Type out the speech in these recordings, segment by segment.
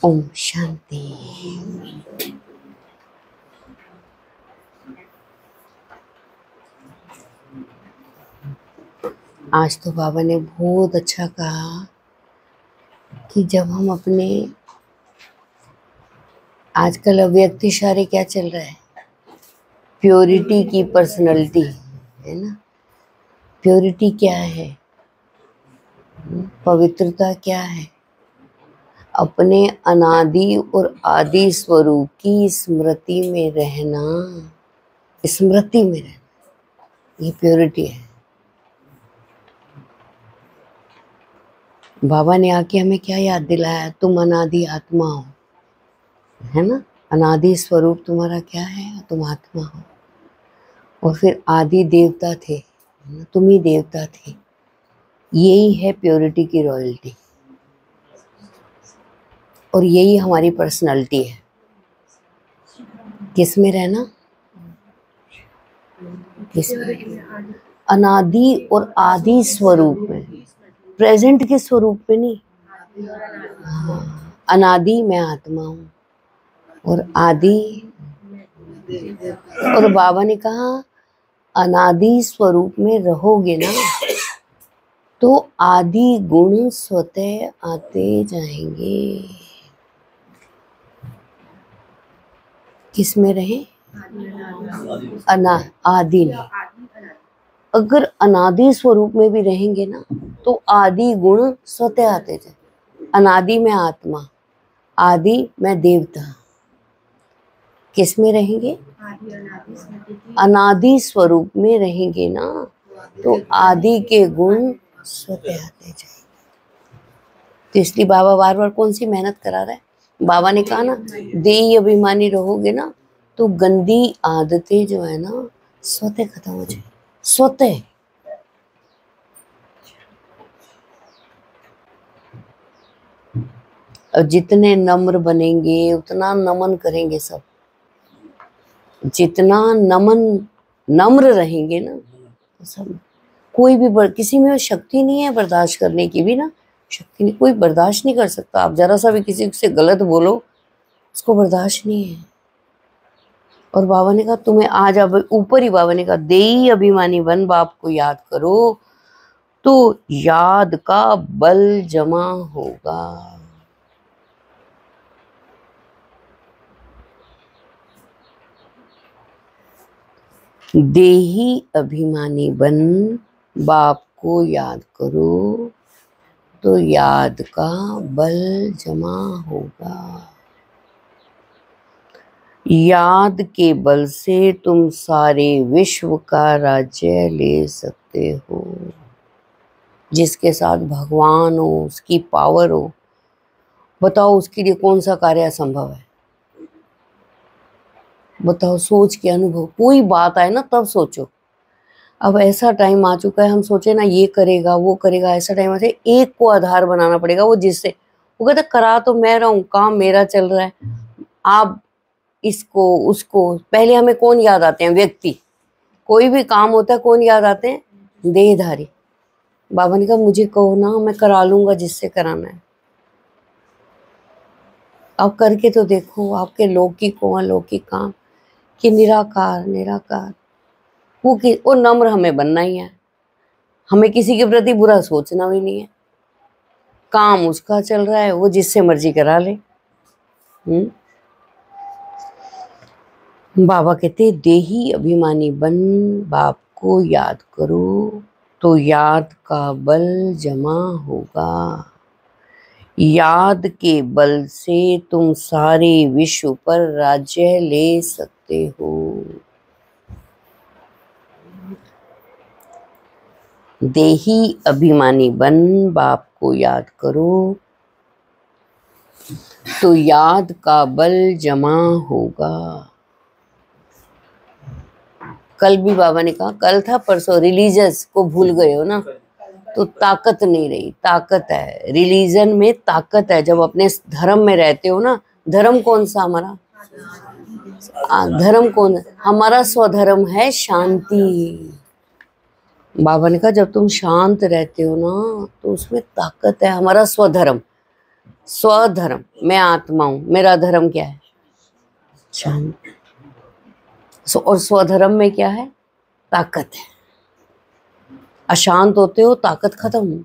ओम शांति। आज तो बाबा ने बहुत अच्छा कहा कि जब हम अपने आजकल अव्यक्त इशारे क्या चल रहा है, प्योरिटी की पर्सनालिटी है ना। प्योरिटी क्या है, पवित्रता क्या है, अपने अनादि और आदि स्वरूप की स्मृति में रहना, स्मृति में रहना, ये प्योरिटी है। बाबा ने आके हमें क्या याद दिलाया, तुम अनादि आत्मा हो, है ना। अनादि स्वरूप तुम्हारा क्या है, तुम आत्मा हो। और फिर आदि देवता थे, तुम ही देवता थे। यही है प्योरिटी की रॉयल्टी, और यही हमारी पर्सनालिटी है। किस में रहना, किस में? अनादि और आदि स्वरूप में, प्रेजेंट के स्वरूप में नहीं। हाँ, अनादि मैं आत्मा हूँ और आदि, और बाबा ने कहा अनादि स्वरूप में रहोगे ना तो आदि गुण स्वतः आते जाएंगे। किस में रहे, आदि में। अगर अनादि स्वरूप में भी रहेंगे ना तो आदि गुण स्वतः आते जाए। अनादि में आत्मा, आदि में देवता। किस में रहेंगे, अनादि स्वरूप में रहेंगे ना तो आदि के गुण स्वतः आते जाएंगे। तो इसलिए बाबा बार बार कौन सी मेहनत करा रहा है। बाबा ने कहा ना, देही अभिमानी रहोगे ना तो गंदी आदतें जो है ना स्वतः खत्म हो जाए, स्वतः। और जितने नम्र बनेंगे उतना नमन करेंगे सब। जितना नम्र रहेंगे ना सब। कोई भी किसी में शक्ति नहीं है बर्दाश्त करने की भी ना, शक्ति नहीं, कोई बर्दाश्त नहीं कर सकता। आप जरा सा भी किसी से गलत बोलो, उसको बर्दाश्त नहीं है। और बाबा ने कहा तुम्हें आज, अब ऊपर ही बाबा ने कहा देही अभिमानी बन, बाप को याद करो तो याद का बल जमा होगा। देही अभिमानी बन, बाप को याद करो तो याद का बल जमा होगा। याद के बल से तुम सारे विश्व का राज्य ले सकते हो। जिसके साथ भगवान हो, उसकी पावर हो, बताओ उसके लिए कौन सा कार्य असंभव है। बताओ, सोच के अनुभव, कोई बात आए ना तब सोचो। अब ऐसा टाइम आ चुका है, हम सोचे ना ये करेगा वो करेगा, ऐसा टाइम आते एक को आधार बनाना पड़ेगा, वो जिससे वो कहता करा तो मैं रहा हूँ, काम मेरा चल रहा है। आप इसको उसको, पहले हमें कौन याद आते हैं, व्यक्ति। कोई भी काम होता है कौन याद आते हैं, देहधारी। बाबा ने कहा मुझे कहो ना, मैं करा लूंगा जिससे कराना है। अब करके तो देखो, आपके लौकिक हो अलौकिक काम कि निराकार निराकार वो नम्र हमें बनना ही है। हमें किसी के प्रति बुरा सोचना भी नहीं है। काम उसका चल रहा है, वो जिससे मर्जी करा ले। बाबा कहते देही अभिमानी बन, बाप को याद करो तो याद का बल जमा होगा। याद के बल से तुम सारे विश्व पर राज्य ले सकते हो। देही अभिमानी बन, बाप को याद करो तो याद का बल जमा होगा। कल भी बाबा ने कहा, कल था परसों, रिलीजियस को भूल गए हो ना तो ताकत नहीं रही। ताकत है रिलीजन में, ताकत है जब अपने धर्म में रहते हो ना। धर्म कौन सा हमारा, धर्म कौन है हमारा, स्वधर्म है शांति। बाबा ने कहा जब तुम शांत रहते हो ना तो उसमें ताकत है, हमारा स्वधर्म। स्वधर्म, मैं आत्मा हूं, मेरा धर्म क्या है? शांति। और स्वधर्म में क्या है? ताकत है। अशांत होते हो, ताकत खत्म।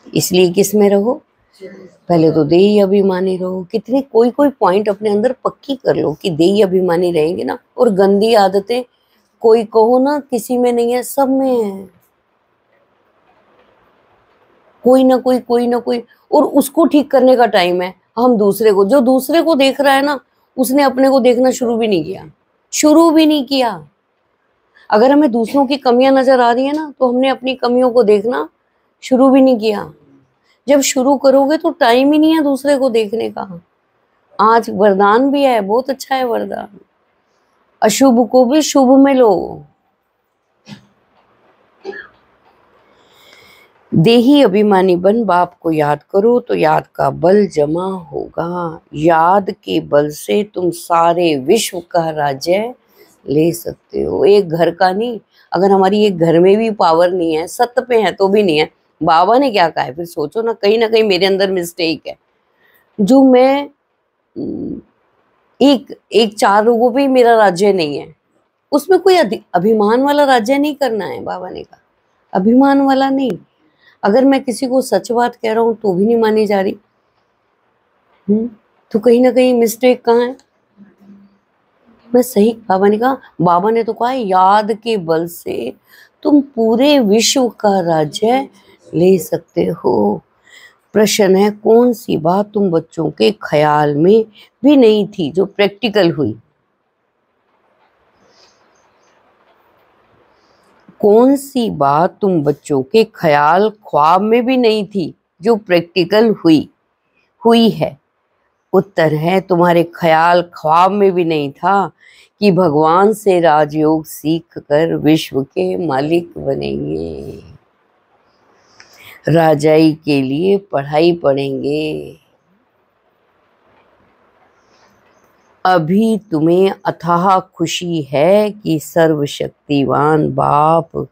इसलिए किस में रहो? पहले तो देही अभिमानी रहो। कितनी कोई कोई पॉइंट अपने अंदर पक्की कर लो कि देही अभिमानी रहेंगे ना, और गंदी आदतें कोई कहो ना किसी में नहीं है, सब में है। कोई ना कोई, और उसको ठीक करने का टाइम है। हम दूसरे को, जो दूसरे को देख रहा है ना, उसने अपने को देखना शुरू भी नहीं किया। अगर हमें दूसरों की कमियां नजर आ रही है ना, तो हमने अपनी कमियों को देखना शुरू भी नहीं किया। जब शुरू करोगे तो टाइम ही नहीं है दूसरे को देखने का। आज वरदान भी है, बहुत अच्छा है वरदान, अशुभ को भी शुभ में लो। देही अभिमानी बन बाप को याद करो तो याद का बल जमा होगा। याद के बल से तुम सारे विश्व का राज्य ले सकते हो। एक घर का नहीं, अगर हमारी एक घर में भी पावर नहीं है, सत्य पे है तो भी नहीं है, बाबा ने क्या कहा है? फिर सोचो ना कहीं मेरे अंदर मिस्टेक है। जो मैं एक 4 लोगों पे ही मेरा राज्य नहीं है, उसमें कोई अभिमान वाला राज्य नहीं करना है। बाबा ने कहा अभिमान वाला नहीं। अगर मैं किसी को सच बात कह रहा हूं तो भी नहीं मानी जा रही, तो कहीं ना कहीं मिस्टेक कहाँ है? मैं सही, बाबा ने तो कहा याद के बल से तुम पूरे विश्व का राज्य ले सकते हो। प्रश्न है कौन सी बात तुम बच्चों के ख्याल में भी नहीं थी जो प्रैक्टिकल हुई? कौन सी बात तुम बच्चों के ख्याल ख्वाब में भी नहीं थी जो प्रैक्टिकल हुई है? उत्तर है तुम्हारे ख्याल ख्वाब में भी नहीं था कि भगवान से राजयोग सीख कर विश्व के मालिक बनेंगे, राजाई के लिए पढ़ाई पढ़ेंगे। अभी तुम्हें अथाह खुशी है कि सर्वशक्तिवान बाप,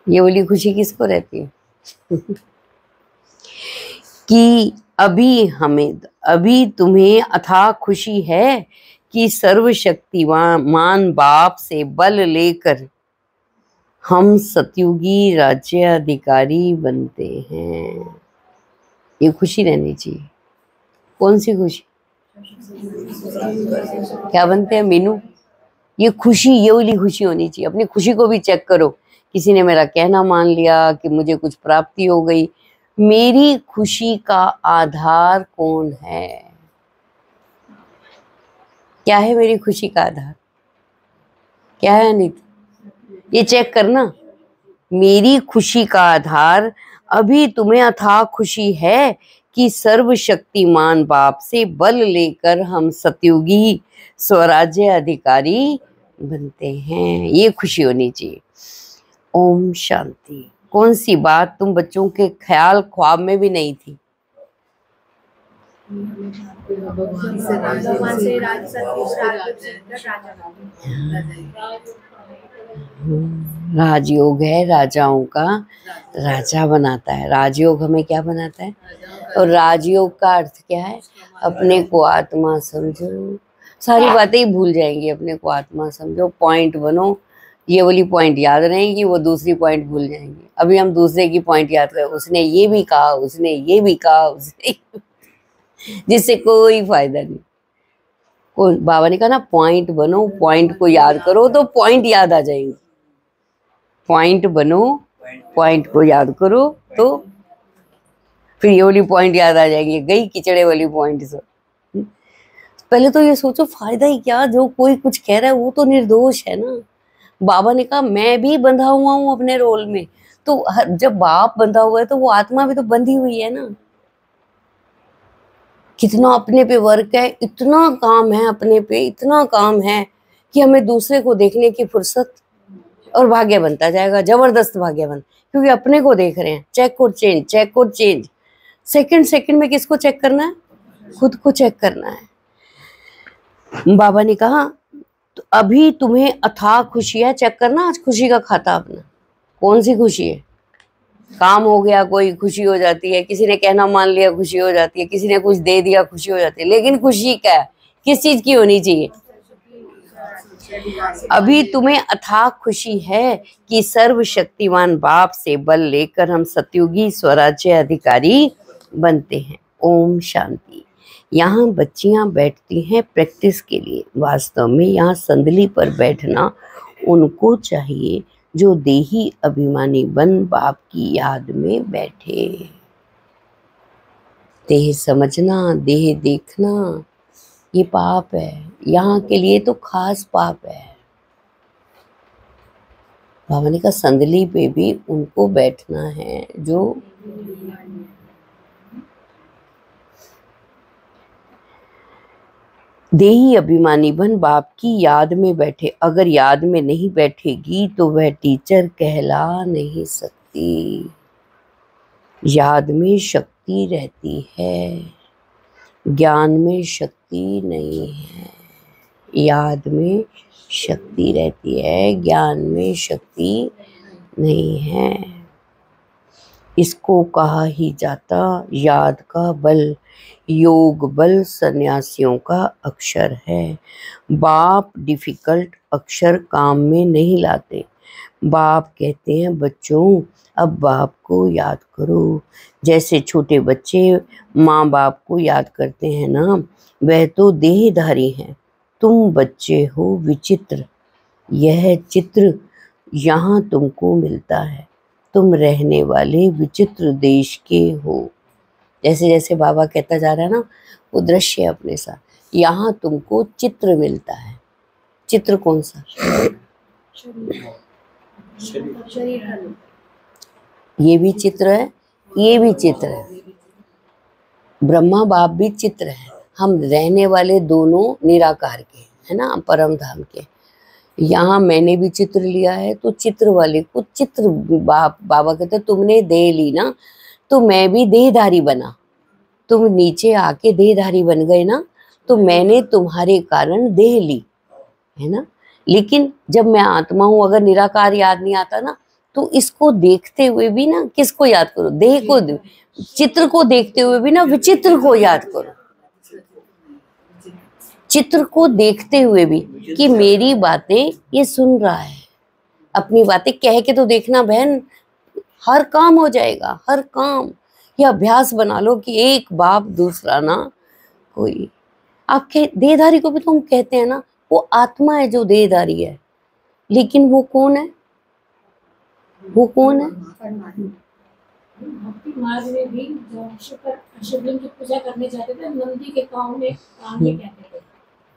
ये वाली खुशी किसको रहती है? कि अभी तुम्हें अथाह खुशी है कि सर्वशक्तिमान बाप से बल लेकर हम सतयुगी राज्य अधिकारी बनते हैं। ये खुशी रहनी चाहिए। कौन सी खुशी? क्या बनते हैं मीनू? ये खुशी, ये वाली खुशी होनी चाहिए। अपनी खुशी को भी चेक करो। किसी ने मेरा कहना मान लिया कि मुझे कुछ प्राप्ति हो गई, मेरी खुशी का आधार कौन है? क्या है मेरी खुशी का आधार? क्या है अनित? ये चेक करना। मेरी खुशी का आधार, अभी तुम्हें अथाह खुशी है कि सर्वशक्तिमान बाप से बल लेकर हम सतयुगी स्वराज्य अधिकारी बनते हैं। ये खुशी होनी चाहिए। ओम शांति। कौन सी बात तुम बच्चों के ख्याल ख्वाब में भी नहीं थी? राजयोग है, राजाओं का राजा बनाता है। राजयोग हमें क्या बनाता है? और राजयोग का अर्थ क्या है? अपने को आत्मा समझो। सारी बातें ही भूल जाएंगी। अपने को आत्मा समझो, पॉइंट बनो। ये वाली पॉइंट याद रहेंगी, वो दूसरी पॉइंट भूल जाएंगी। अभी हम दूसरे की पॉइंट याद करें, उसने ये भी कहा, उसने ये भी कहा, उसने जिससे कोई फायदा नहीं। बाबा ने कहा ना पॉइंट बनो, पॉइंट को याद करो तो पॉइंट याद आ जाएंगे। पॉइंट बनो, पॉइंट को याद करो तो फिर ये वाली पॉइंट याद आ जाएंगे। गई किचड़े वाली पॉइंट से। पहले तो ये सोचो फायदा ही क्या? जो कोई कुछ कह रहा है वो तो निर्दोष है ना। बाबा ने कहा मैं भी बंधा हुआ हूं अपने रोल में। तो जब बाप बंधा हुआ है तो वो आत्मा भी तो बंधी हुई है ना। कितना अपने पे वर्क है, इतना काम है अपने पे, इतना काम है कि हमें दूसरे को देखने की फुर्सत, और भाग्य बनता जाएगा, जबरदस्त भाग्य बन, क्योंकि अपने को देख रहे हैं। चेक और चेंज, चेक और चेंज। सेकंड में किसको चेक करना है? खुद को चेक करना है। बाबा ने कहा तो अभी तुम्हें अथाह खुशी है, चेक करना आज खुशी का खाता अपना। कौन सी खुशी है? काम हो गया कोई खुशी हो जाती है, किसी ने कहना मान लिया खुशी हो जाती है, किसी ने कुछ दे दिया खुशी हो जाती है। लेकिन खुशी क्या है, किस चीज की होनी चाहिए? अभी तुम्हें अथाह खुशी है कि सर्वशक्तिमान बाप से बल लेकर हम सतयुगी स्वराज्य अधिकारी बनते हैं। ओम शांति। यहाँ बच्चियां बैठती हैं प्रैक्टिस के लिए। वास्तव में यहाँ संदली पर बैठना उनको चाहिए जो देही अभिमानी बन बाप की याद में बैठे। देह समझना, देह देखना ये पाप है। यहाँ के लिए तो खास पाप है। बाबा ने कहा संदली पे भी उनको बैठना है जो देही अभिमानी बन बाप की याद में बैठे। अगर याद में नहीं बैठेगी तो वह टीचर कहला नहीं सकती। याद में शक्ति रहती है, ज्ञान में शक्ति नहीं है। याद में शक्ति रहती है, ज्ञान में शक्ति नहीं है। इसको कहा ही जाता याद का बल। योग बल सन्यासियों का अक्षर है। बाप डिफिकल्ट अक्षर काम में नहीं लाते। बाप कहते हैं बच्चों अब बाप को याद करो। जैसे छोटे बच्चे माँ बाप को याद करते हैं ना, वह तो देहधारी हैं। तुम बच्चे हो विचित्र। यह चित्र यहाँ तुमको मिलता है। तुम रहने वाले विचित्र देश के हो। जैसे जैसे बाबा कहता जा रहा है ना, वो दृश्य अपने साथ। यहाँ तुमको चित्र मिलता है। चित्र कौन सा? ये भी चित्र है, ये भी चित्र है। ब्रह्मा बाप भी चित्र है। हम रहने वाले दोनों निराकार के है ना, परम धाम के। यहाँ मैंने भी चित्र लिया है, तो चित्र वाले को चित्र बाबा कहते तुमने देह ली ना, तो मैं भी देहधारी बना। तुम नीचे आके देहधारी बन गए ना, तो मैंने तुम्हारे कारण देह ली है ना। लेकिन जब मैं आत्मा हूं, अगर निराकार याद नहीं आता ना, तो इसको देखते हुए भी ना किसको याद करो? देह को, चित्र को देखते हुए भी ना विचित्र को याद करो। चित्र को देखते हुए भी कि मेरी बातें ये सुन रहा है। अपनी बातें कह के तो देखना बहन, हर काम हो जाएगा, हर काम। ये अभ्यास बना लो कि एक बाप दूसरा ना कोई। आपके देहधारी को भी तो हम कहते हैं ना, वो आत्मा है जो देहधारी है। लेकिन वो कौन है? वो कौन है? भक्ति मार्ग में भी जो शिवलिंग की पूजा करने जाते थे, नंदी के गांव में काम ये कहते थे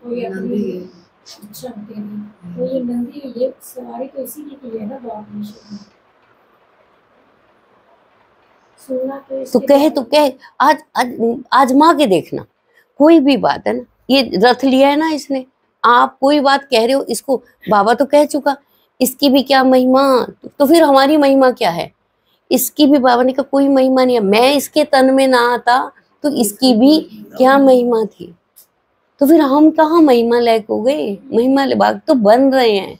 कोई अपनी इच्छा होती है, तो ये नंदी ये सवारी तो इसी की है ना बाप ने। सुनना तो कहे आज आज आजमा के देखना। कोई भी बात है ना, ये रथ लिया है ना इसने, आप कोई बात कह रहे हो, इसको बाबा तो कह चुका, इसकी भी क्या महिमा, तो फिर हमारी महिमा क्या है? इसकी भी बाबा ने कहा कोई महिमा नहीं है। मैं इसके तन में ना आता तो इसकी भी क्या महिमा थी? तो फिर हम कहाँ महिमा लायक हो गए? महिमा लायक तो बन रहे हैं।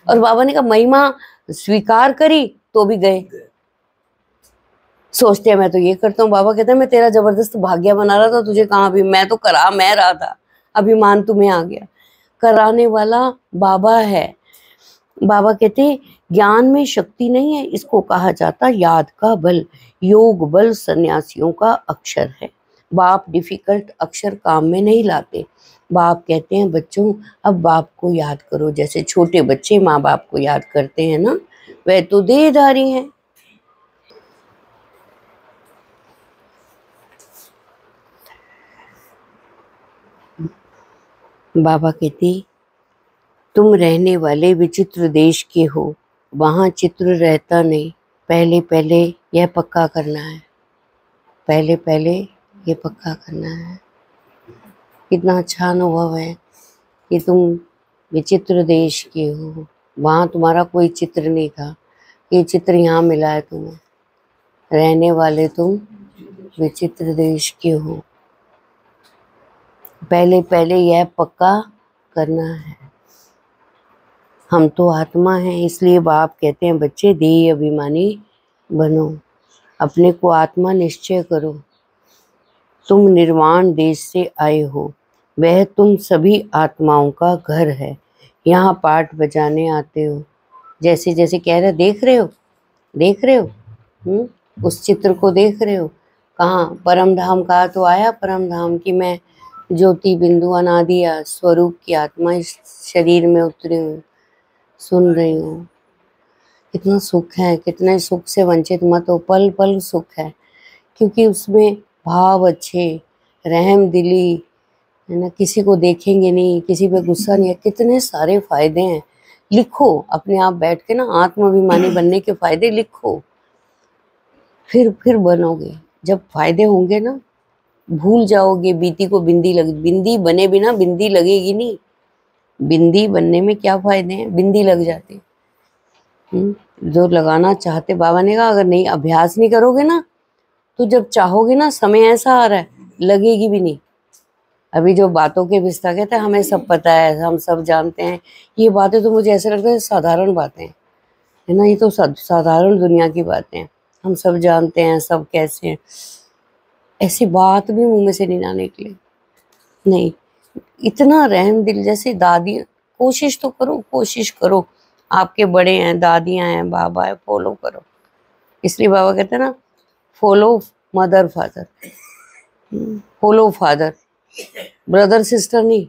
और बाबा ने कहा महिमा स्वीकार करी तो भी गए। सोचते हैं मैं तो ये करता हूँ। बाबा कहते हैं मैं तेरा जबरदस्त भाग्य बना रहा था, तुझे कहाँ भी, मैं तो करा मैं रहा था, अभिमान तुम्हें आ गया। कराने वाला बाबा है। बाबा कहते हैं ज्ञान में शक्ति नहीं है, इसको कहा जाता याद का बल। योग बल सन्यासियों का अक्षर है। बाप डिफिकल्ट अक्षर काम में नहीं लाते। बाप कहते हैं बच्चों अब बाप को याद करो। जैसे छोटे बच्चे माँ बाप को याद करते हैं ना, वह तो देहधारी हैं। बाबा कहते तुम रहने वाले विचित्र देश के हो, वहाँ चित्र रहता नहीं। पहले पहले यह पक्का करना है, पहले पहले ये पक्का करना है। कितना अच्छा अनुभव है कि तुम विचित्र देश के हो, वहाँ तुम्हारा कोई चित्र नहीं था, ये चित्र यहाँ मिला है तुम्हें। रहने वाले तुम विचित्र देश के हो, पहले पहले यह पक्का करना है। हम तो आत्मा हैं, इसलिए बाप कहते हैं बच्चे देह अभिमानी बनो, अपने को आत्मा निश्चय करो। तुम निर्वाण देश से आए हो, वह तुम सभी आत्माओं का घर है। यहाँ पाठ बजाने आते हो, जैसे जैसे कह रहे, देख रहे हो, देख रहे हो, उस चित्र को देख रहे हो। कहाँ परम धाम कहा तो आया परम धाम की मैं ज्योति बिंदु अनादि स्वरूप की आत्मा इस शरीर में उतरी हूँ, सुन रही हूँ। कितना सुख है, कितने सुख से वंचित मत हो, पल पल सुख है, क्योंकि उसमें भाव अच्छे, रहम दिली है ना, किसी को देखेंगे नहीं, किसी पे गुस्सा नहीं है, कितने सारे फायदे हैं। लिखो अपने आप बैठ के ना, आत्माभिमानी बनने के फायदे लिखो, फिर बनोगे। जब फायदे होंगे ना, भूल जाओगे बीती को बिंदी लग, बिंदी बने बिना बिंदी लगेगी नहीं। बिंदी बनने में क्या फायदे हैं, बिंदी लग जाती। जो लगाना चाहते, बाबा ने कहा अगर नहीं अभ्यास नहीं करोगे ना, तो जब चाहोगे ना, समय ऐसा आ रहा है लगेगी भी नहीं। अभी जो बातों के विस्तार कहते हैं हमें सब पता है, हम सब जानते हैं, ये बातें तो मुझे ऐसे लगता है साधारण बातें हैं, है ना, ये तो साधारण दुनिया की बातें हैं, हम सब जानते हैं सब कैसे हैं। ऐसी बात भी मुंह में से नहीं आने के लिए नहीं। इतना रहम दिल, जैसे दादी, कोशिश तो करो, कोशिश करो, आपके बड़े हैं, दादियां हैं, बाबा है, फॉलो करो। इसलिए बाबा कहते हैं ना, follow mother father, follow father, brother sister नहीं,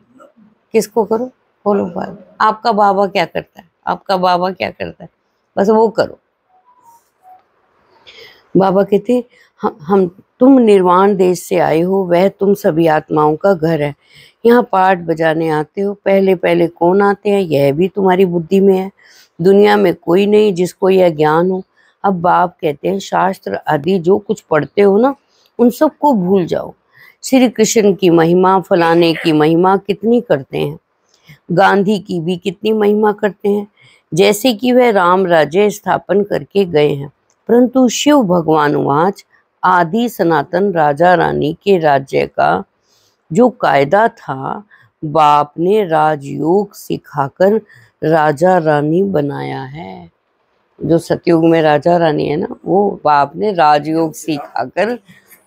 किसको करो, फॉलो फादर। आपका बाबा क्या करता है, आपका बाबा क्या करता है, बस वो करो। बाबा कहते हम तुम निर्वाण देश से आए हो, वह तुम सभी आत्माओं का घर है। यहाँ पाठ बजाने आते हो, पहले पहले कौन आते हैं यह भी तुम्हारी बुद्धि में है। दुनिया में कोई नहीं जिसको यह ज्ञान हो। अब बाप कहते हैं शास्त्र आदि जो कुछ पढ़ते हो ना, उन सबको भूल जाओ। श्री कृष्ण की महिमा, फलाने की महिमा कितनी करते हैं, गांधी की भी कितनी महिमा करते हैं, जैसे कि वह राम राज्य स्थापन करके गए हैं। परंतु शिव भगवान वाच आदि सनातन राजा रानी के राज्य का जो कायदा था, बाप ने राजयोग सिखाकर राजा रानी बनाया है। जो सतयुग में राजा रानी है ना, वो बाप ने राजयोग सिखाकर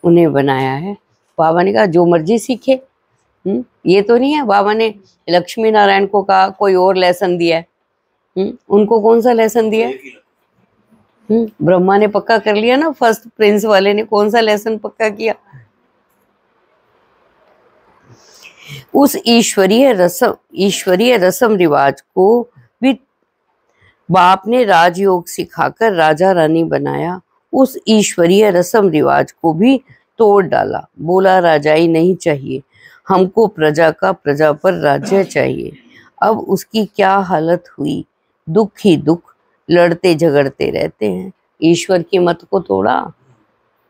उन्हें बनाया है। बाबा ने कहा जो मर्जी सीखे, ये तो नहीं है बाबा ने लक्ष्मी नारायण को कहा कोई और लेसन दिया है। उनको कौन सा लेसन दिया है? ब्रह्मा ने पक्का कर लिया ना, फर्स्ट प्रिंस वाले ने कौन सा लेसन पक्का किया? उस ईश्वरीय रस्म रिवाज को भी बाप ने राजयोग सिखाकर राजा रानी बनाया। उस ईश्वरीय रस्म रिवाज को भी तोड़ डाला, बोला राजाई नहीं चाहिए, हमको प्रजा का प्रजा पर राज्य चाहिए। अब उसकी क्या हालत हुई, दुख ही दुख, लड़ते झगड़ते रहते हैं। ईश्वर की मत को तोड़ा,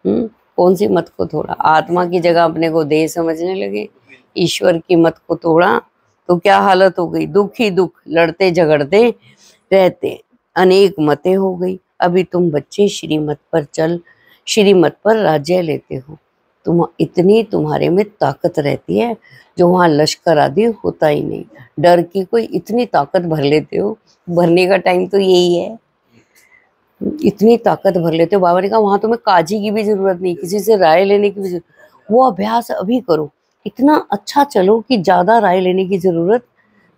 कौन सी मत को तोड़ा? आत्मा की जगह अपने को देह समझने लगे। ईश्वर की मत को तोड़ा तो क्या हालत हो गई, दुख ही दुख, लड़ते झगड़ते रहते, अनेक मतें हो गई। अभी तुम बच्चे श्रीमत पर चल, श्रीमत पर राज्य लेते हो। तुम इतनी तुम्हारे में ताकत रहती है जो वहाँ लश्कर आदि होता ही नहीं। डर की कोई इतनी ताकत भर लेते हो, भरने का टाइम तो यही है, इतनी ताकत भर लेते हो। बाबा ने कहा वहाँ तुम्हें काजी की भी जरूरत नहीं, किसी से राय लेने की भी जरूरत, वो अभ्यास अभी करो, इतना अच्छा चलो कि ज्यादा राय लेने की जरूरत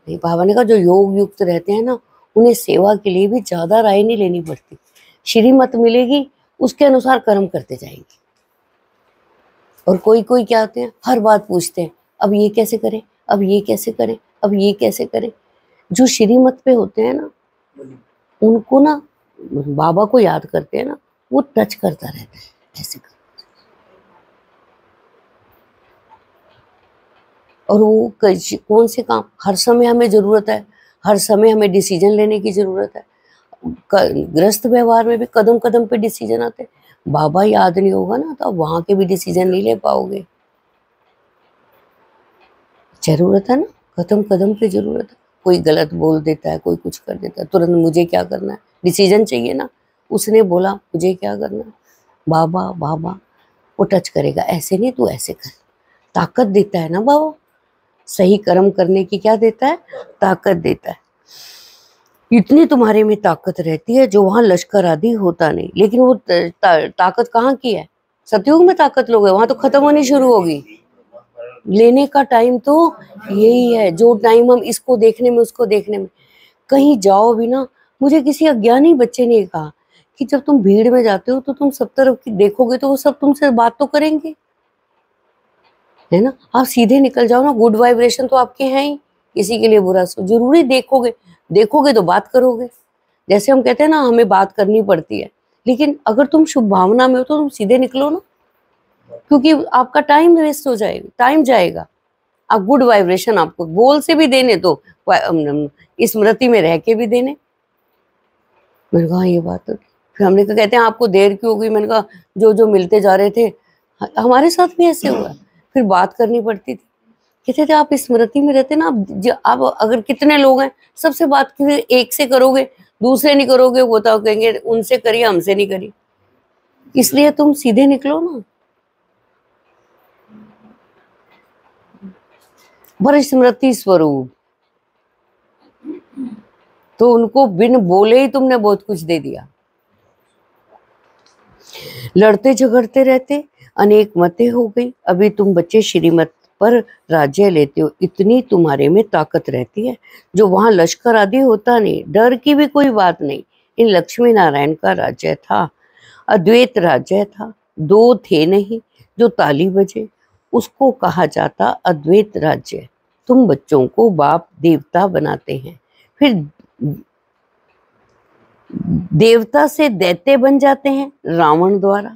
नहीं। बाबा ने कहा जो योग युक्त रहते हैं ना, उन्हें सेवा के लिए भी ज्यादा राय नहीं लेनी पड़ती, श्रीमत मिलेगी उसके अनुसार कर्म करते जाएंगे। और कोई कोई क्या होते हैं, हर बात पूछते हैं, अब ये कैसे करें, अब ये कैसे करें, अब ये कैसे करें। जो श्रीमत पे होते हैं ना, उनको ना बाबा को याद करते हैं ना, वो टच करता रहता है ऐसे कर। और वो कौन से काम हर समय हमें जरूरत है, हर समय हमें डिसीजन लेने की जरूरत है। ग्रस्त व्यवहार में भी कदम कदम पे डिसीजन आते हैं। बाबा याद नहीं होगा ना, तो वहां के भी डिसीजन नहीं ले पाओगे। जरूरत है ना, कदम कदम पे जरूरत है। कोई गलत बोल देता है, कोई कुछ कर देता है, तुरंत मुझे क्या करना है, डिसीजन चाहिए ना। उसने बोला मुझे क्या करना है, बाबा बाबा वो टच करेगा, ऐसे नहीं तू ऐसे कर, ताकत देता है ना बाबा। सही कर्म करने की क्या देता है, ताकत देता है। इतनी तुम्हारे में ताकत रहती है जो वहां लश्कर आदि होता नहीं। लेकिन वो ताकत कहाँ की है? सतयुग में ताकत लोगे, वहां तो खत्म होनी शुरू होगी। लेने का टाइम तो यही है, जो टाइम हम इसको देखने में उसको देखने में कहीं जाओ भी ना। मुझे किसी अज्ञानी बच्चे ने कहा कि जब तुम भीड़ में जाते हो तो तुम सब तरफ की देखोगे तो वो सब तुमसे बात तो करेंगे, है ना। आप सीधे निकल जाओ ना, गुड वाइब्रेशन तो आपके हैं ही, किसी के लिए बुरा जरूरी देखोगे? देखोगे तो बात करोगे। जैसे हम कहते हैं ना हमें बात करनी पड़ती है, लेकिन अगर तुम शुभ भावना में हो तो तुम सीधे निकलो ना, क्योंकि आपका टाइम वेस्ट हो जाएगा, टाइम जाएगा। आप गुड वाइब्रेशन आपको बोल से भी देने तो स्मृति में रह के भी देने। मैंने कहा ये बात तो, फिर हमने कहा कहते हैं आपको देर क्यों हो गई? मैंने कहा जो जो मिलते जा रहे थे हमारे साथ भी ऐसे हुआ, फिर बात करनी पड़ती थी। कहते थे आप स्मृति में रहते ना, आप अगर कितने लोग हैं सबसे बात एक से करोगे, दूसरे नहीं करोगे, वो तो कहेंगे उनसे करिए हमसे नहीं करी। इसलिए तुम सीधे निकलो ना। पर स्मृति स्वरूप तो उनको बिन बोले ही तुमने बहुत कुछ दे दिया। लड़ते झगड़ते रहते, अनेक मतें हो गई। अभी तुम बच्चे श्रीमत पर राज्य लेते हो, इतनी तुम्हारे में ताकत रहती है जो वहां लश्कर आदि होता नहीं। डर की भी कोई बात नहीं। इन लक्ष्मी नारायण का राज्य था, अद्वैत राज्य था, दो थे नहीं। जो ताली बजे उसको कहा जाता अद्वैत राज्य। तुम बच्चों को बाप देवता बनाते हैं, फिर देवता से दैत्य बन जाते हैं रावण द्वारा।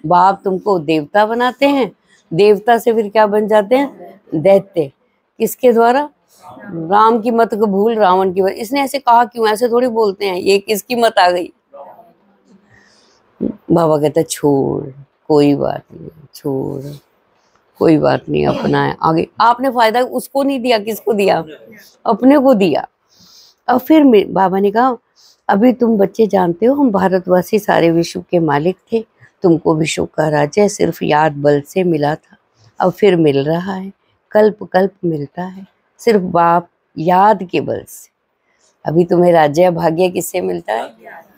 बाप तुमको देवता बनाते हैं, देवता से फिर क्या बन जाते हैं? दैत्य। किसके द्वारा? राम की मत को भूल रावण की। इसने ऐसे कहा क्यों? ऐसे थोड़ी बोलते हैं, ये किसकी मत आ गई? बाबा कहता छोड़, कोई बात नहीं, छोड़, कोई बात नहीं, अपना है आगे। आपने फायदा उसको नहीं दिया, किसको दिया? अपने को दिया। और फिर बाबा ने कहा अभी तुम बच्चे जानते हो हम भारतवासी सारे विश्व के मालिक थे, तुमको विश्व का राज्य सिर्फ याद बल से मिला था, अब फिर मिल रहा है, कल्प कल्प मिलता है सिर्फ बाप याद के बल से। अभी तुम्हें राज्य भाग्य किससे मिलता है?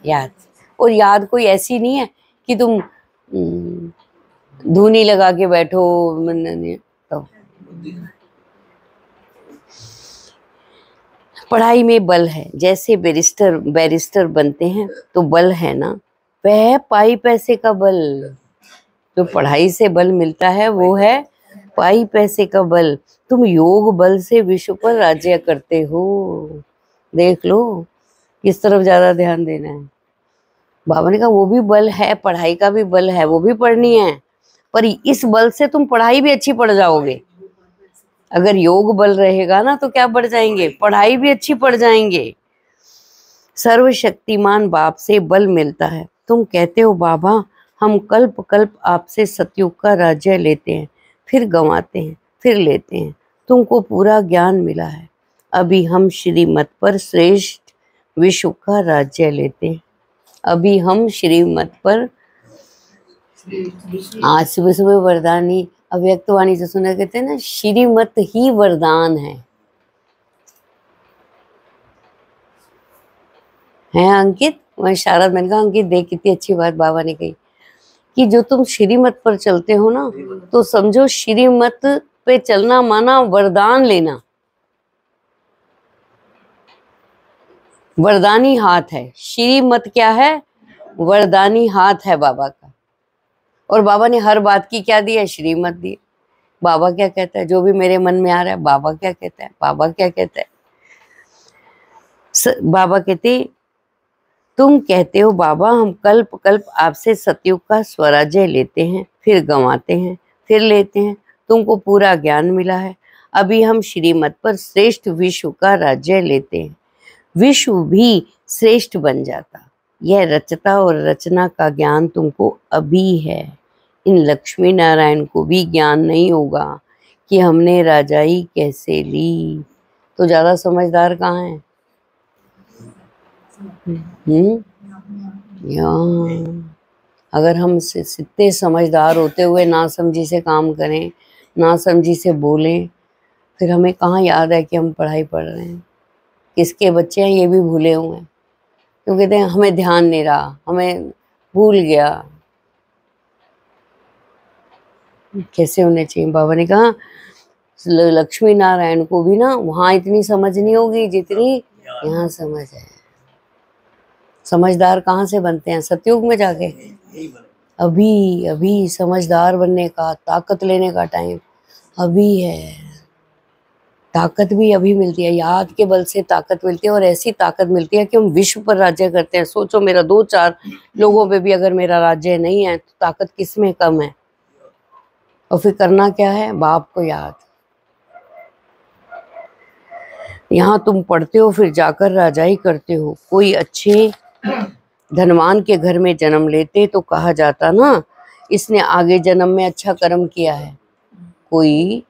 याद। और याद कोई ऐसी नहीं है कि तुम धूनी लगा के बैठो तो। पढ़ाई में बल है, जैसे बैरिस्टर बनते हैं तो बल है ना, वह पाई पैसे का बल। जो पढ़ाई से बल मिलता है वो है पाई पैसे का बल। तुम योग बल से विश्व पर राज्य करते हो। देख लो किस तरफ ज्यादा ध्यान देना है। बाबा ने कहा वो भी बल है, पढ़ाई का भी बल है, वो भी पढ़नी है, पर इस बल से तुम पढ़ाई भी अच्छी पढ़ जाओगे। अगर योग बल रहेगा ना तो क्या बढ़ जाएंगे? पढ़ाई भी अच्छी पढ़ जाएंगे। सर्वशक्तिमान बाप से बल मिलता है। तुम कहते हो बाबा हम कल्प कल्प आपसे सतयुग का राज्य लेते हैं, फिर गंवाते हैं, फिर लेते हैं। तुमको पूरा ज्ञान मिला है, अभी हम श्रीमत पर श्रेष्ठ विश्व का राज्य लेते हैं। अभी हम श्रीमत पर, आज सुबह सुबह वरदानी अव्यक्त वाणी से सुना, कहते हैं ना श्रीमत ही वरदान है अंकित? मैं शारद, मैंने कहा अंकित देख कितनी अच्छी बात बाबा ने कही कि जो तुम श्रीमत पर चलते हो ना, तो समझो श्रीमत पे चलना माना वरदान लेना। वरदानी हाथ है श्रीमत। क्या है? वरदानी हाथ है बाबा का। और बाबा ने हर बात की क्या दी है? श्रीमत दी। बाबा क्या कहता है? जो भी मेरे मन में आ रहा है, बाबा क्या कहता है? बाबा क्या कहता है? बाबा कहते तुम कहते हो बाबा हम कल्प कल्प आपसे सतयुग का स्वराज्य लेते हैं, फिर गंवाते हैं, फिर लेते हैं। तुमको पूरा ज्ञान मिला है, अभी हम श्रीमत पर श्रेष्ठ विश्व का राज्य लेते हैं। विश्व भी श्रेष्ठ बन जाता। यह रचता और रचना का ज्ञान तुमको अभी है। इन लक्ष्मी नारायण को भी ज्ञान नहीं होगा कि हमने राजाई कैसे ली। तो ज्यादा समझदार कहाँ है? अगर हम इतने समझदार होते हुए ना समझी से काम करें, ना समझी से बोलें, फिर हमें कहाँ याद है कि हम पढ़ाई पढ़ रहे हैं? किसके बच्चे हैं ये भी भूले हुए हैं। तो कहते हैं हमें ध्यान नहीं रहा, हमें भूल गया। कैसे होने चाहिए? बाबा ने कहा लक्ष्मी नारायण को भी ना वहां इतनी समझ नहीं होगी जितनी यहाँ समझ है। समझदार कहाँ से बनते हैं? सतयुग में जाके। अभी अभी समझदार बनने का, ताकत लेने का टाइम अभी है। ताकत भी अभी मिलती है, याद के बल से ताकत मिलती है, और ऐसी ताकत मिलती है कि हम विश्व पर राज्य करते हैं। सोचो मेरा 2-4 लोगों पे भी अगर मेरा राज्य नहीं है तो ताकत किस में कम है? और फिर करना क्या है? बाप को याद। यहाँ तुम पढ़ते हो फिर जाकर राजाई करते हो। कोई अच्छे धनवान के घर में जन्म लेते तो कहा जाता ना इसने आगे जन्म में अच्छा कर्म किया है। कोई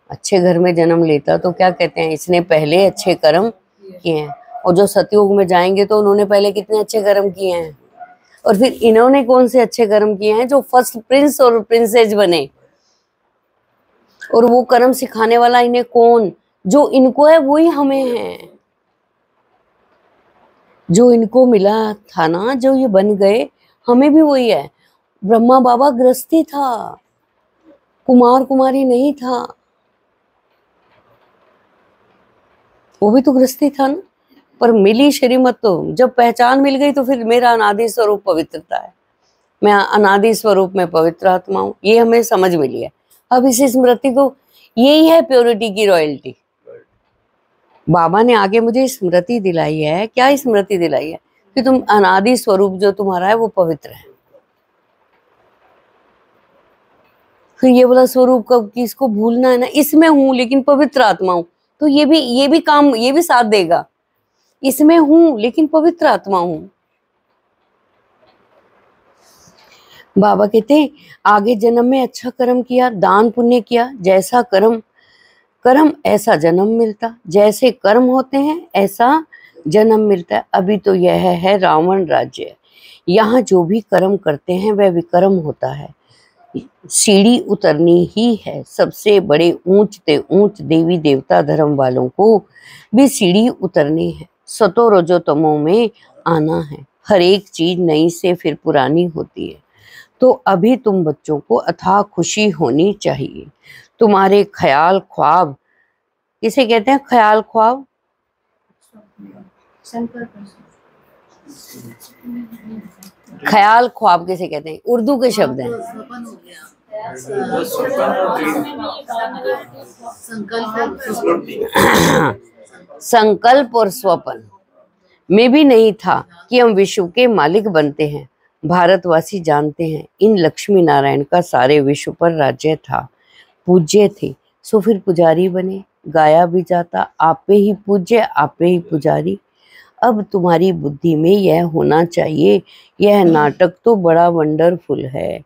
अच्छे घर में जन्म लेता तो क्या कहते हैं? इसने पहले अच्छे कर्म किए हैं। और जो सतयुग में जाएंगे तो उन्होंने पहले कितने अच्छे कर्म किए हैं। और फिर इन्होंने कौन से अच्छे कर्म किए हैं? जो फर्स्ट प्रिंस और प्रिंसेस बने। और वो कर्म सिखाने वाला इन्हें कौन? जो इनको है वही हमें है। जो इनको मिला था ना, जो ये बन गए, हमें भी वही है। ब्रह्मा बाबा गृहस्थी था, कुमार कुमारी नहीं था। वो भी तो गृहस्थी था ना, पर मिली श्रीमत। तो जब पहचान मिल गई तो फिर मेरा अनादि स्वरूप पवित्रता है। मैं अनादि स्वरूप में पवित्र आत्मा हूँ, ये हमें समझ मिली है। अब इस स्मृति को, यही है प्योरिटी की रॉयल्टी। बाबा ने आगे मुझे स्मृति दिलाई है। क्या स्मृति दिलाई है? कि तुम अनादि स्वरूप जो तुम्हारा है वो पवित्र है। फिर ये बोला स्वरूप कब कि इसको भूलना है ना, इसमें हूं लेकिन पवित्र आत्मा हूं। तो ये भी काम, ये भी साथ देगा। इसमें हूं लेकिन पवित्र आत्मा हूं। बाबा कहते हैं आगे जन्म में अच्छा कर्म किया, दान पुण्य किया, जैसा कर्म ऐसा जन्म मिलता। जैसे कर्म होते हैं ऐसा जन्म मिलता है। अभी तो यह है रावण राज्य। यहाँ जो भी कर्म करते हैं वह विकर्म होता है। सीढ़ी उतरनी ही है। सबसे बड़े ऊंचते ऊंच देवी देवता धर्म वालों को भी सीढ़ी उतरनी है। सतो रजो तमो में आना है। हर एक चीज नई से फिर पुरानी होती है। तो अभी तुम बच्चों को अथाह खुशी होनी चाहिए। तुम्हारे ख्याल ख्वाब, किसे कहते हैं ख्याल ख्वाब? ख्याल ख्वाब किसे कहते हैं? उर्दू के शब्द हैं। संकल्प और स्वप्न में भी नहीं था कि हम विश्व के मालिक बनते हैं। भारतवासी जानते हैं इन लक्ष्मी नारायण का सारे विश्व पर राज्य था। पूज्य थे सो फिर पुजारी बने। गाया भी जाता आपे ही पूज्य आपे ही पुजारी। अब तुम्हारी बुद्धि में यह होना चाहिए, यह नाटक तो बड़ा वंडरफुल है।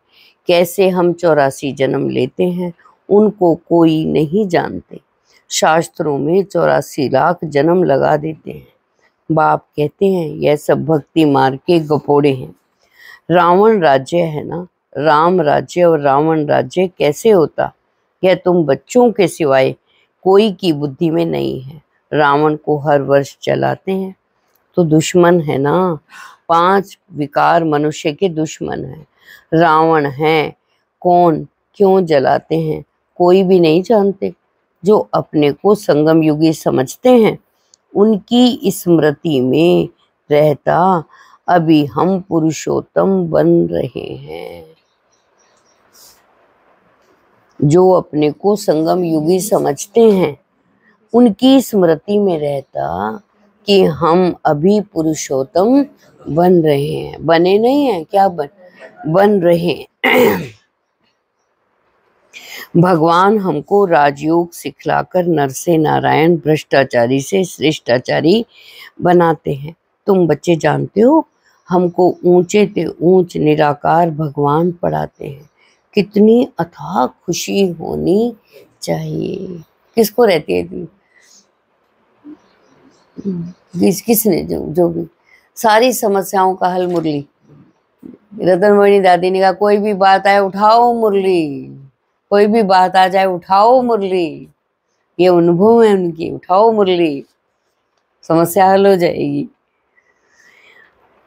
कैसे हम 84 जन्म लेते हैं उनको कोई नहीं जानते। शास्त्रों में 84 लाख जन्म लगा देते हैं। बाप कहते हैं यह सब भक्ति मार्ग के गपोड़े हैं। रावण राज्य है ना, राम राज्य और रावण राज्य कैसे होता? यह तुम बच्चों के सिवाय कोई की बुद्धि में नहीं है। रावण को हर वर्ष जलाते हैं तो दुश्मन है ना। 5 विकार मनुष्य के दुश्मन है। रावण है कौन, क्यों जलाते हैं, कोई भी नहीं जानते। जो अपने को संगम युगी समझते हैं उनकी स्मृति में रहता अभी हम पुरुषोत्तम बन रहे हैं। जो अपने को संगम युगी समझते हैं उनकी स्मृति में रहता कि हम अभी पुरुषोत्तम बन रहे हैं। बने नहीं हैं, क्या बन रहे हैं। भगवान हमको राजयोग सिखलाकर नर से नारायण, भ्रष्टाचारी से श्रेष्ठाचारी बनाते हैं। तुम बच्चे जानते हो हमको ऊंचे ते ऊंच निराकार भगवान पढ़ाते हैं। कितनी अथाह खुशी होनी चाहिए। किसको रहती है? किसने जो भी सारी समस्याओं का हल मुरली। रतनमणि दादी ने कहा कोई भी बात आए उठाओ मुरली, कोई भी बात आ जाए उठाओ मुरली। ये अनुभव है उनकी, उठाओ मुरली। समस्या हल हो जाएगी।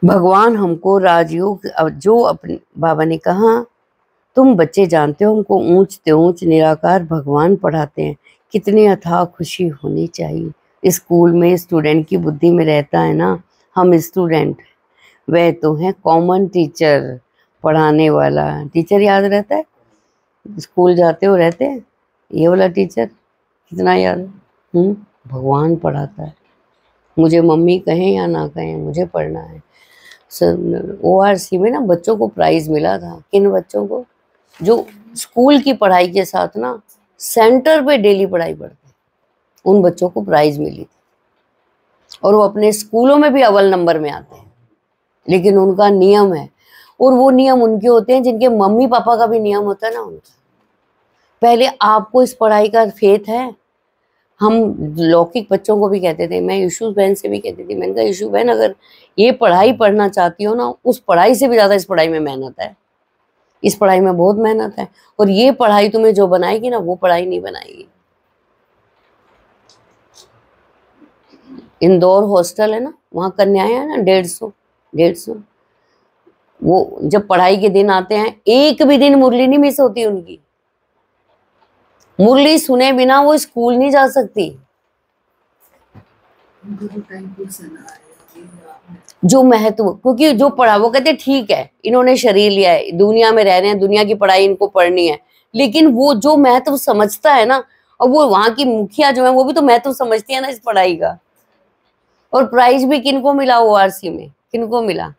भगवान हमको राजयोग, अब जो अपने बाबा ने कहा, तुम बच्चे जानते हो हमको ऊंच ते ऊंच निराकार भगवान पढ़ाते हैं, कितनी अथाह खुशी होनी चाहिए। स्कूल में स्टूडेंट की बुद्धि में रहता है ना, हम स्टूडेंट, वह तो है कॉमन टीचर, पढ़ाने वाला टीचर याद रहता है। स्कूल जाते हो रहते हैं, ये वाला टीचर कितना याद है। भगवान पढ़ाता है, मुझे मम्मी कहें या ना कहें मुझे पढ़ना है। ORC में ना बच्चों को प्राइज मिला था। किन बच्चों को? जो स्कूल की पढ़ाई के साथ ना सेंटर पे डेली पढ़ाई पढ़ते, उन बच्चों को प्राइज मिली थी। और वो अपने स्कूलों में भी अव्वल नंबर में आते हैं। लेकिन उनका नियम है, और वो नियम उनके होते हैं जिनके मम्मी पापा का भी नियम होता है ना उनका। पहले आपको इस पढ़ाई का फेथ है। हम लौकिक बच्चों को भी कहते थे, मैं यीशु बहन से भी कहती थी, मैंने कहा यीशु बहन अगर ये पढ़ाई पढ़ना चाहती हो ना, उस पढ़ाई से भी ज़्यादा इस पढ़ाई में मेहनत है, इस पढ़ाई में बहुत मेहनत है, और ये पढ़ाई तुम्हें जो बनाएगी ना वो पढ़ाई नहीं बनाएगी। इंदौर हॉस्टल है ना, वहाँ कन्याएं है ना 150 वो जब पढ़ाई के दिन आते हैं, एक भी दिन मुरली नहीं मिस होती उनकी। मुरली सुने बिना वो स्कूल नहीं जा सकती। जो महत्व, क्योंकि जो पढ़ा, वो कहते ठीक है इन्होंने शरीर लिया है, दुनिया में रह रहे हैं, दुनिया की पढ़ाई इनको पढ़नी है, लेकिन वो जो महत्व समझता है ना, और वो वहां की मुखिया जो है वो भी तो महत्व समझती है ना इस पढ़ाई का। और प्राइज भी किनको मिला ORC में, किनको मिला?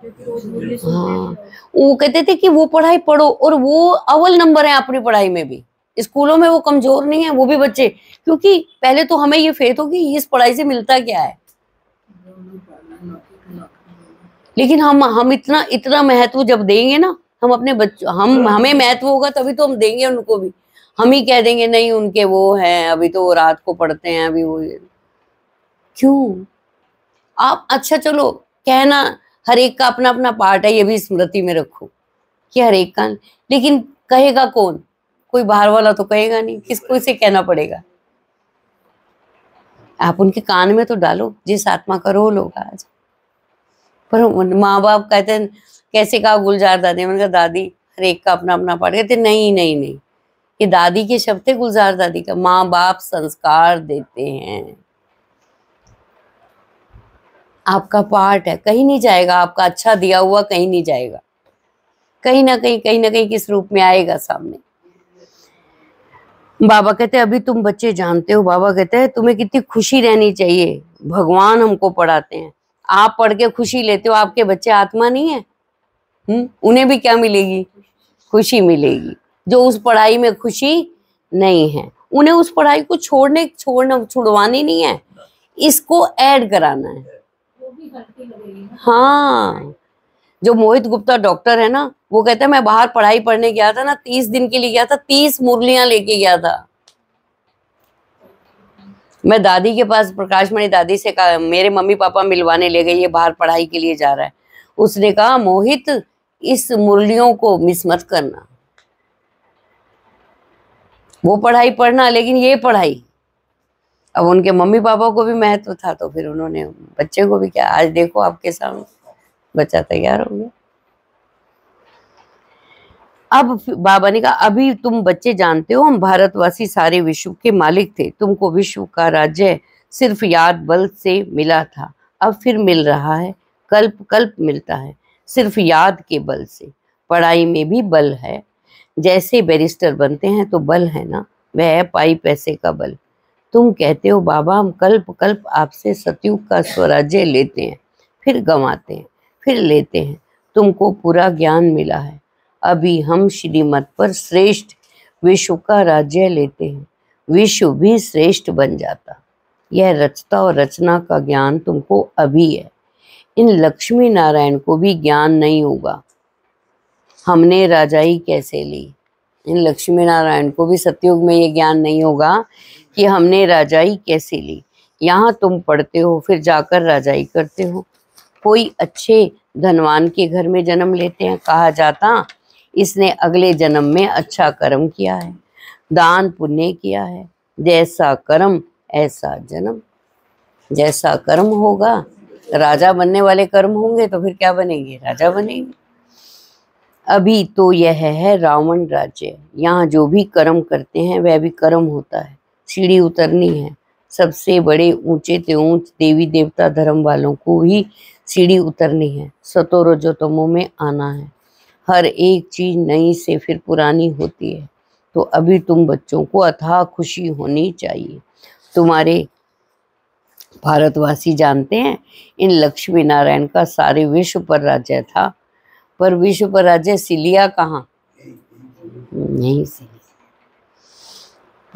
हाँ, वो कहते थे कि वो पढ़ाई पढ़ो, और वो अव्वल नंबर है अपनी पढ़ाई में भी। स्कूलों में वो कमजोर नहीं है, वो भी बच्चे, क्योंकि पहले तो हमें ये फेथ हो कि इस पढ़ाई से मिलता क्या है। लेकिन हम इतना महत्व जब देंगे ना, हम अपने बच्चों, हमें महत्व होगा तभी तो हम देंगे उनको भी। हम ही कह देंगे नहीं उनके वो हैं, अभी तो वो रात को पढ़ते हैं, अभी वो क्यों? आप अच्छा चलो कहना, हर एक का अपना अपना पार्ट है, ये भी स्मृति में रखो कि हर एक का, लेकिन कहेगा कौन? कोई बाहर वाला तो कहेगा नहीं, किसको इसे कहना पड़ेगा? आप उनके कान में तो डालो, जिस आत्मा का रोल होगा आज। पर माँ बाप कहते हैं, कैसे कहा गुलजार दादी? मैंने कहा दादी हर एक का अपना अपना पार्ट। कहते नहीं नहीं नहीं, ये दादी के शब्द थे, गुलजार दादी का। माँ बाप संस्कार देते हैं, आपका पार्ट है, कहीं नहीं जाएगा। आपका अच्छा दिया हुआ कहीं नहीं जाएगा, कहीं ना कहीं किस रूप में आएगा सामने। बाबा कहते हैं अभी तुम बच्चे जानते हो, बाबा कहते हैं तुम्हें कितनी खुशी रहनी चाहिए, भगवान हमको पढ़ाते हैं। आप पढ़ के खुशी लेते हो, आपके बच्चे आत्मा नहीं है, उन्हें भी क्या मिलेगी? खुशी मिलेगी। जो उस पढ़ाई में खुशी नहीं है, उन्हें उस पढ़ाई को छुड़वानी नहीं है, इसको ऐड कराना है। हाँ, जो मोहित गुप्ता डॉक्टर है ना, वो कहता है मैं बाहर पढ़ाई पढ़ने गया था ना, 30 दिन के लिए गया था, 30 मुरलियां लेके गया था। मैं दादी के पास, प्रकाश मणि दादी से कहा, मेरे मम्मी पापा मिलवाने ले गए, ये बाहर पढ़ाई के लिए जा रहा है। उसने कहा मोहित इस मुरलियों को मिस मत करना, वो पढ़ाई पढ़ना, लेकिन ये पढ़ाई। अब उनके मम्मी पापा को भी महत्व था, तो फिर उन्होंने बच्चे को भी क्या, आज देखो आपके सामने बच्चा तैयार हो गया। अब बाबा ने कहा अभी तुम बच्चे जानते हो हम भारतवासी सारे विश्व के मालिक थे, तुमको विश्व का राज्य सिर्फ याद बल से मिला था, अब फिर मिल रहा है, कल्प कल्प मिलता है सिर्फ याद के बल से। पढ़ाई में भी बल है, जैसे बैरिस्टर बनते हैं तो बल है ना, वह है पाई पैसे का बल। तुम कहते हो बाबा हम कल्प कल्प आपसे सतयुग का स्वराज्य लेते हैं, फिर गंवाते हैं, फिर लेते हैं, तुमको पूरा ज्ञान मिला है, अभी हम श्रीमत पर श्रेष्ठ विश्व का राज्य लेते हैं, विश्व भी श्रेष्ठ बन जाता। यह रचता और रचना का ज्ञान तुमको अभी है, इन लक्ष्मी नारायण को भी ज्ञान नहीं होगा हमने राजाई कैसे ली। इन लक्ष्मी नारायण को भी सतयुग में ये ज्ञान नहीं होगा कि हमने राजाई कैसे ली। यहाँ तुम पढ़ते हो फिर जाकर राजाई करते हो, कोई अच्छे धनवान के घर में जन्म लेते हैं, कहा जाता इसने अगले जन्म में अच्छा कर्म किया है, दान पुण्य किया है, जैसा कर्म ऐसा जन्म। जैसा कर्म होगा, राजा बनने वाले कर्म होंगे तो फिर क्या बनेंगे, राजा बनेंगे। अभी तो यह है रावण राज्य, यहाँ जो भी कर्म करते हैं वह भी कर्म होता है। सीढ़ी उतरनी है, सबसे बड़े ऊंचे से ऊंच देवी देवता धर्म वालों को ही सीढ़ी उतरनी है। सतो रजो तमो में आना है। हर एक चीज नई से फिर पुरानी होती है। तो अभी तुम बच्चों को अथाह खुशी होनी चाहिए। तुम्हारे भारतवासी जानते हैं, इन लक्ष्मी नारायण का सारे विश्व पर राज्य था, पर विश्व पर राज्य सिलिया कहाँ, नहीं सिलिया।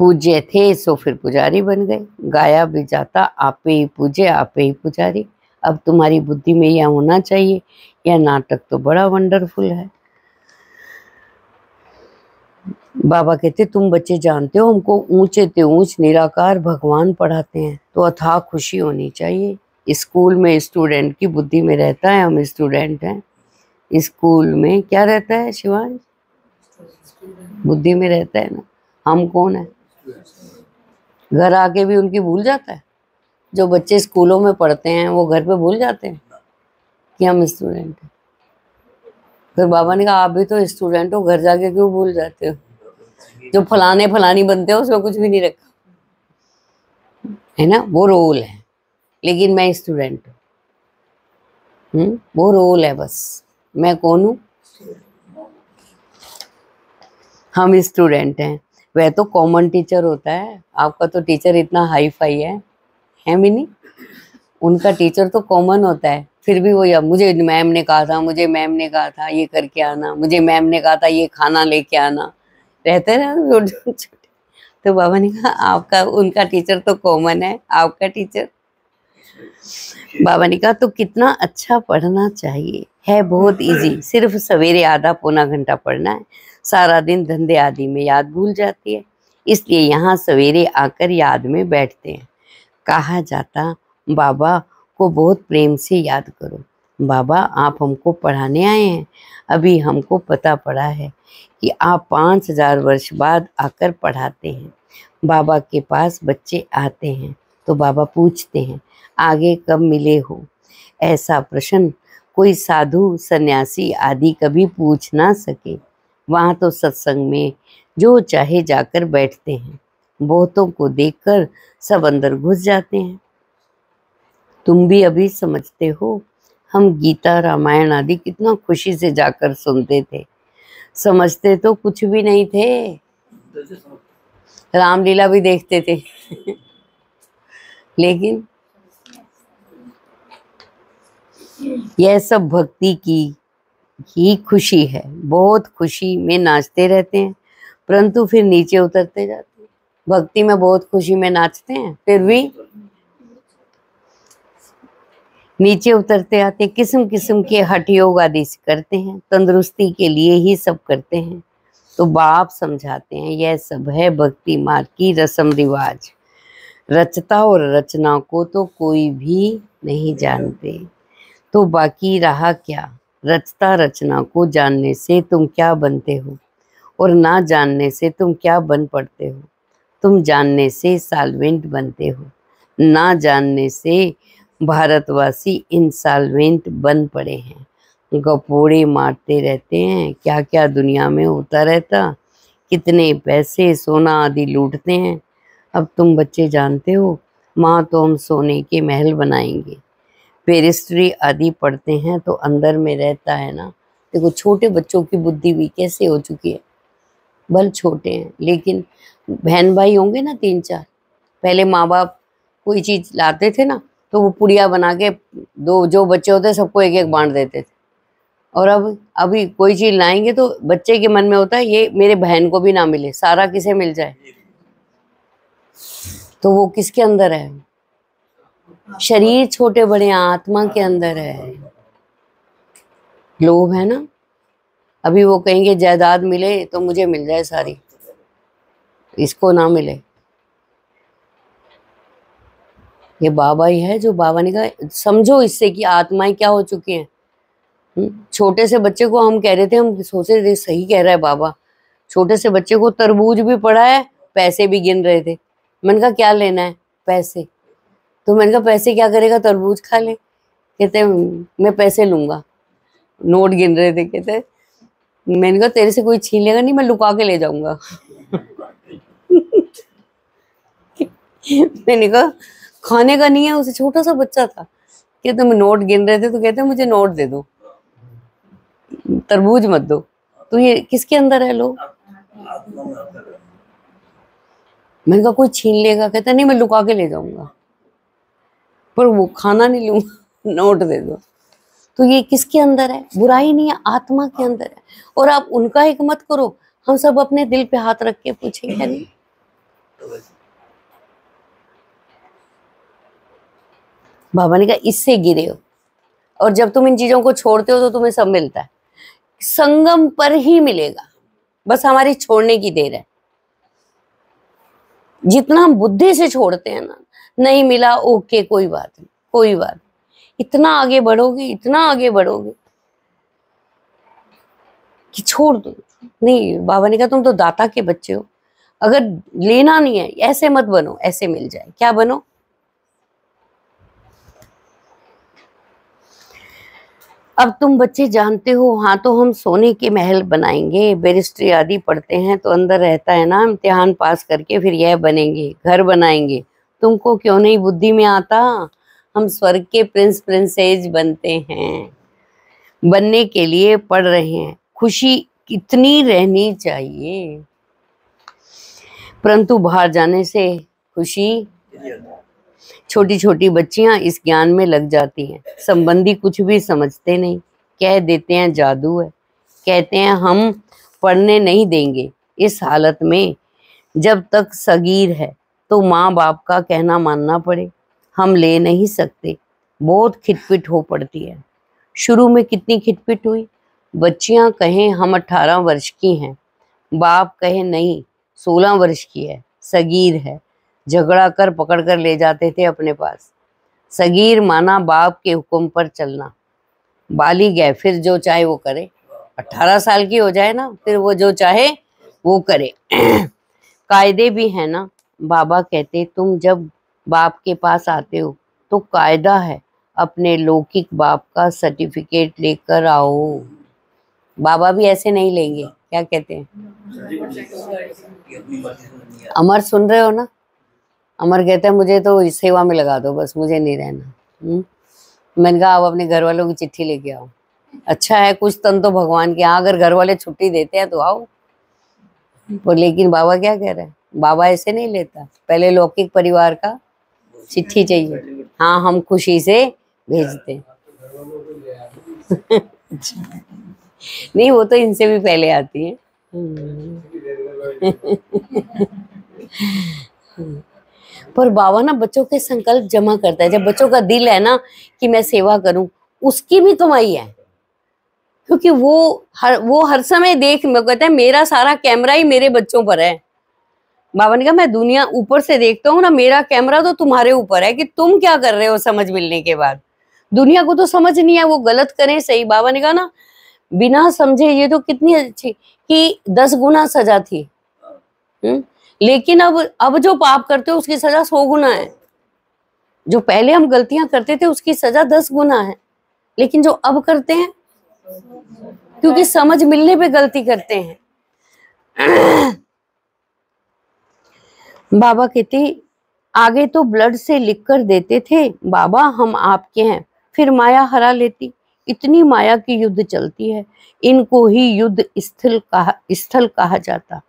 पूज्य थे सो फिर पुजारी बन गए, गाया भी जाता आपे ही पूजे आपे ही पुजारी। अब तुम्हारी बुद्धि में यह होना चाहिए, यह नाटक तो बड़ा वंडरफुल है। बाबा कहते तुम बच्चे जानते हो हमको ऊंचे ते ऊंच निराकार भगवान पढ़ाते हैं, तो अथाह खुशी होनी चाहिए। स्कूल में स्टूडेंट की बुद्धि में रहता है, हम स्टूडेंट हैं। स्कूल में क्या रहता है शिवांश, बुद्धि में रहता है ना, हम कौन है। घर आके भी उनकी भूल जाता है। जो बच्चे स्कूलों में पढ़ते हैं वो घर पे भूल जाते हैं कि हम स्टूडेंट हैं। फिर बाबा ने कहा आप भी तो स्टूडेंट हो, घर जाके क्यों भूल जाते हो। जो फलाने फलानी बनते हो उसमें कुछ भी नहीं रखा है ना, वो रोल है, लेकिन मैं स्टूडेंट हूँ। वो रोल है बस, मैं कौन हूँ, हम स्टूडेंट हैं। वह तो कॉमन टीचर होता है, आपका तो टीचर इतना हाई फाई है भी नहीं। उनका टीचर तो कॉमन होता है, फिर भी वो या मुझे मैम ने कहा था, मुझे मैम ने कहा था ये करके आना, मुझे मैम ने कहा था ये खाना लेके आना, रहते ना छोटे। तो बाबा ने कहा आपका उनका टीचर तो कॉमन है, आपका टीचर। बाबा ने कहा तो कितना अच्छा पढ़ना चाहिए, है बहुत इजी, सिर्फ सवेरे आधा पौना घंटा पढ़ना है। सारा दिन धंधे आदि में याद भूल जाती है, इसलिए यहाँ सवेरे आकर याद में बैठते हैं। कहा जाता बाबा को बहुत प्रेम से याद करो। बाबा आप हमको पढ़ाने आए हैं, अभी हमको पता पड़ा है कि आप 5000 वर्ष बाद आकर पढ़ाते हैं। बाबा के पास बच्चे आते हैं तो बाबा पूछते हैं आगे कब मिले हो। ऐसा प्रश्न कोई साधु सन्यासी आदि कभी पूछ ना सके। वहाँ तो सत्संग में जो चाहे जाकर बैठते हैं। बहुतों को देखकर सब अंदर घुस जाते हैं। तुम भी अभी समझते हो, हम गीता रामायण आदि कितना खुशी से जाकर सुनते थे। समझते तो कुछ भी नहीं थे, रामलीला भी देखते थे लेकिन यह सब भक्ति की ही खुशी है। बहुत खुशी में नाचते रहते हैं, परंतु फिर नीचे उतरते जाते हैं। भक्ति में बहुत खुशी में नाचते हैं, फिर भी नीचे उतरते आते। किस्म किस्म के हठ योग आदि करते हैं, तंदुरुस्ती के लिए ही सब करते हैं। तो बाप समझाते हैं यह सब है भक्ति मार्ग की रस्म रिवाज। रचता और रचना को तो कोई भी नहीं जानते, तो बाकी रहा क्या। रचता रचना को जानने से तुम क्या बनते हो, और ना जानने से तुम क्या बन पड़ते हो। तुम जानने से सॉल्वेंट बनते हो, ना जानने से भारतवासी इंसॉल्वेंट बन पड़े हैं। गपोड़े मारते रहते हैं, क्या क्या दुनिया में होता रहता, कितने पैसे सोना आदि लूटते हैं। अब तुम बच्चे जानते हो, माँ तो हम सोने के महल बनाएंगे। पेरिस्ट्री आदि पढ़ते हैं तो अंदर में रहता है ना। देखो छोटे बच्चों की बुद्धि भी कैसे हो चुकी है, बल छोटे हैं लेकिन बहन भाई होंगे ना 3-4, पहले माँ बाप कोई चीज लाते थे ना तो वो पुड़िया बना के दो जो बच्चे होते सबको एक एक बांट देते थे। और अब अभी कोई चीज लाएंगे तो बच्चे के मन में होता है ये मेरे बहन को भी ना मिले, सारा किसे मिल जाए। तो वो किसके अंदर है, शरीर छोटे बड़े आत्मा के अंदर है, लोभ है ना। अभी वो कहेंगे जायदाद मिले तो मुझे मिल जाए सारी, इसको ना मिले। ये बाबा ही है जो बाबा ने कहा समझो इससे कि आत्माएं क्या हो चुकी हैं। छोटे से बच्चे को हम कह रहे थे, हम सोचे थे सही कह रहा है बाबा, छोटे से बच्चे को तरबूज भी पड़ा है, पैसे भी गिन रहे थे। मैंने कहा क्या लेना है, पैसे। तो मैंने कहा पैसे क्या करेगा, तरबूज खा ले। कहते मैं पैसे लूंगा, नोट गिन रहे थे। कहते मैंने कहा तेरे से कोई छीन लेगा नहीं, मैं लुका के ले जाऊंगा। मैंने कहा खाने का नहीं है उसे, छोटा सा बच्चा था। कहते मैं नोट गिन रहे थे तो कहते मुझे नोट दे दो, तरबूज मत दो। तो ये किसके अंदर है लोग? मैंने कहा कोई छीन लेगा। कहता नहीं मैं लुका के ले जाऊंगा, पर वो खाना नहीं लूंगा, नोट दे दो। तो ये किसके अंदर है? बुराई नहीं है, आत्मा के अंदर है। और आप उनका एक मत करो, हम सब अपने दिल पे हाथ रख के पूछें क्या नहीं? बाबा ने कहा इससे गिरे हो, और जब तुम इन चीजों को छोड़ते हो तो तुम्हें सब मिलता है। संगम पर ही मिलेगा, बस हमारी छोड़ने की देर है। जितना हम बुद्धि से छोड़ते हैं ना, नहीं मिला ओके कोई बात नहीं, कोई बात नहीं। इतना आगे बढ़ोगे, इतना आगे बढ़ोगे कि छोड़ दो। नहीं, बाबा ने कहा तुम तो दाता के बच्चे हो, अगर लेना नहीं है ऐसे मत बनो, ऐसे मिल जाए। क्या बनो? अब तुम बच्चे जानते हो, हाँ तो हम सोने के महल बनाएंगे, बैरिस्ट्री आदि पढ़ते हैं तो अंदर रहता है ना, इम्तिहान पास करके फिर यह बनेंगे, घर बनाएंगे। तुमको क्यों नहीं बुद्धि में आता? हम स्वर्ग के प्रिंस प्रिंसेस बनते हैं, बनने के लिए पढ़ रहे हैं। खुशी कितनी रहनी चाहिए, परंतु बाहर जाने से खुशी। छोटी छोटी बच्चियां इस ज्ञान में लग जाती हैं, संबंधी कुछ भी समझते नहीं, कह देते हैं जादू है, कहते हैं हम पढ़ने नहीं देंगे। इस हालत में जब तक सगीर है तो माँ बाप का कहना मानना पड़े, हम ले नहीं सकते। बहुत खिटपिट हो पड़ती है। शुरू में कितनी खिटपिट हुई, बच्चियां कहें हम 18 वर्ष की हैं, बाप कहे नहीं 16 वर्ष की है, सगीर है। झगड़ा कर पकड़ कर ले जाते थे अपने पास। सगीर माना बाप के हुक्म पर चलना, बालिग है फिर जो चाहे वो करे। 18 साल की हो जाए ना, फिर वो जो चाहे वो करे। कायदे भी है ना, बाबा कहते तुम जब बाप के पास आते हो तो कायदा है अपने लौकिक बाप का सर्टिफिकेट लेकर आओ। बाबा भी ऐसे नहीं लेंगे, क्या कहते हैं? अमर सुन रहे हो ना? अमर कहता है मुझे तो इस सेवा में लगा दो बस, मुझे नहीं रहना। मैंने कहा आप अपने घर वालों की चिट्ठी लेके आओ। अच्छा है कुछ तन तो भगवान के यहाँ, अगर घर वाले छुट्टी देते हैं तो आओ। पर लेकिन बाबा क्या कह रहे हैं? बाबा ऐसे नहीं लेता, पहले लौकिक परिवार का चिट्ठी चाहिए। हाँ हम खुशी से भेजते हैं। नहीं वो तो इनसे भी पहले आती है। पर बाबा ना बच्चों के संकल्प जमा करता है। जब बच्चों का दिल है ना कि मैं सेवा करूं, उसकी भी कमाई है, क्योंकि वो हर समय देख, मैं कहता है मेरा सारा कैमरा ही मेरे बच्चों पर है। बाबा ने कहा मैं दुनिया ऊपर से देखता हूँ ना, मेरा कैमरा तो तुम्हारे ऊपर है कि तुम क्या कर रहे हो। समझ मिलने के बाद दुनिया को तो समझ नहीं है, वो गलत करें सही। बाबा ने कहा ना बिना समझे, ये तो कितनी अच्छी कि 10 गुना सजा थी। लेकिन अब जो पाप करते हो उसकी सजा 100 गुना है। जो पहले हम गलतियां करते थे उसकी सजा 10 गुना है, लेकिन जो अब करते हैं क्योंकि समझ मिलने पे गलती करते हैं। बाबा कहते आगे तो ब्लड से लिख कर देते थे बाबा हम आपके हैं, फिर माया हरा लेती। इतनी माया की युद्ध चलती है, इनको ही युद्ध स्थल कहा जाता।